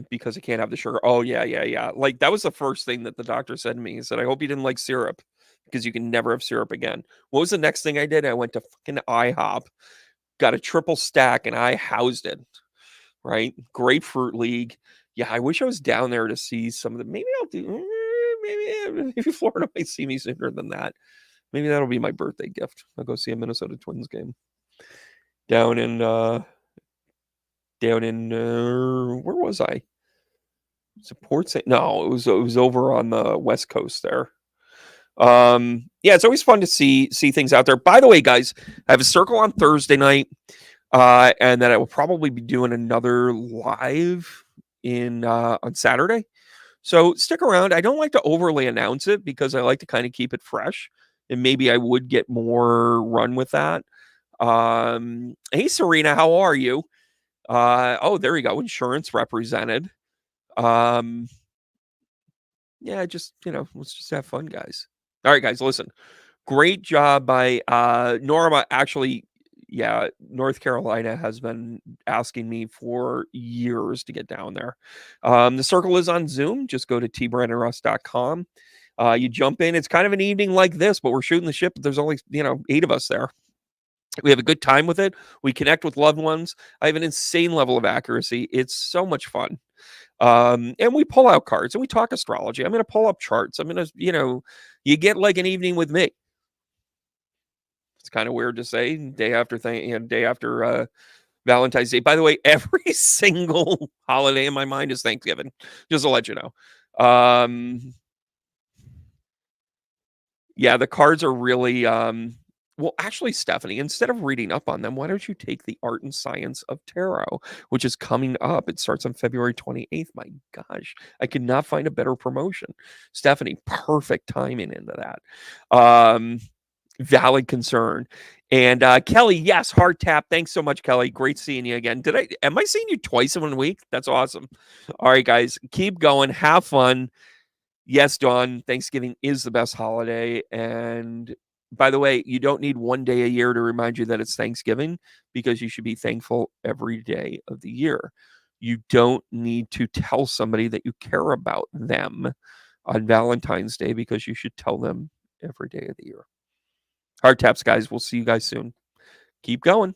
Because I can't have the sugar. Oh, yeah. Like, that was the first thing that the doctor said to me. He said, I hope you didn't like syrup because you can never have syrup again. What was the next thing I did? I went to fucking IHOP, got a triple stack, and I housed it. Right? Grapefruit League. Yeah, I wish I was down there to see some of the. Maybe I'll do. Maybe Florida might see me sooner than that. Maybe that'll be my birthday gift. I'll go see a Minnesota Twins game down in where was I? Port St. No, it was over on the West Coast there. Yeah, it's always fun to see things out there. By the way, guys, I have a circle on Thursday night. And then I will probably be doing another live on Saturday. So stick around. I don't like to overly announce it because I like to kind of keep it fresh. And maybe I would get more run with that. Hey, Serena, how are you? Oh, there you go. Insurance represented. Yeah, just, let's just have fun, guys. All right, guys, listen. Great job by Norma. Actually, yeah, North Carolina has been asking me for years to get down there. The circle is on Zoom. Just go to tbrandonruss.com. You jump in. It's kind of an evening like this, but we're shooting the ship. There's only, 8 of us there. We have a good time with it. We connect with loved ones. I have an insane level of accuracy. It's so much fun. And we pull out cards and we talk astrology. I'm going to pull up charts. I'm going to, you get like an evening with me. It's kind of weird to say day after Valentine's Day. By the way, every single holiday in my mind is Thanksgiving, just to let you know. Yeah, the cards are really, well, actually, Stephanie, instead of reading up on them, why don't you take the Art and Science of Tarot, which is coming up? It starts on February 28th. My gosh, I could not find a better promotion. Stephanie, perfect timing into that. Valid concern. And Kelly, yes, hard tap. Thanks so much, Kelly. Great seeing you again. Am I seeing you twice in 1 week? That's awesome. All right, guys, keep going. Have fun. Yes, Dawn, Thanksgiving is the best holiday. And by the way, you don't need one day a year to remind you that it's Thanksgiving because you should be thankful every day of the year. You don't need to tell somebody that you care about them on Valentine's Day because you should tell them every day of the year. Hard taps, guys. We'll see you guys soon. Keep going.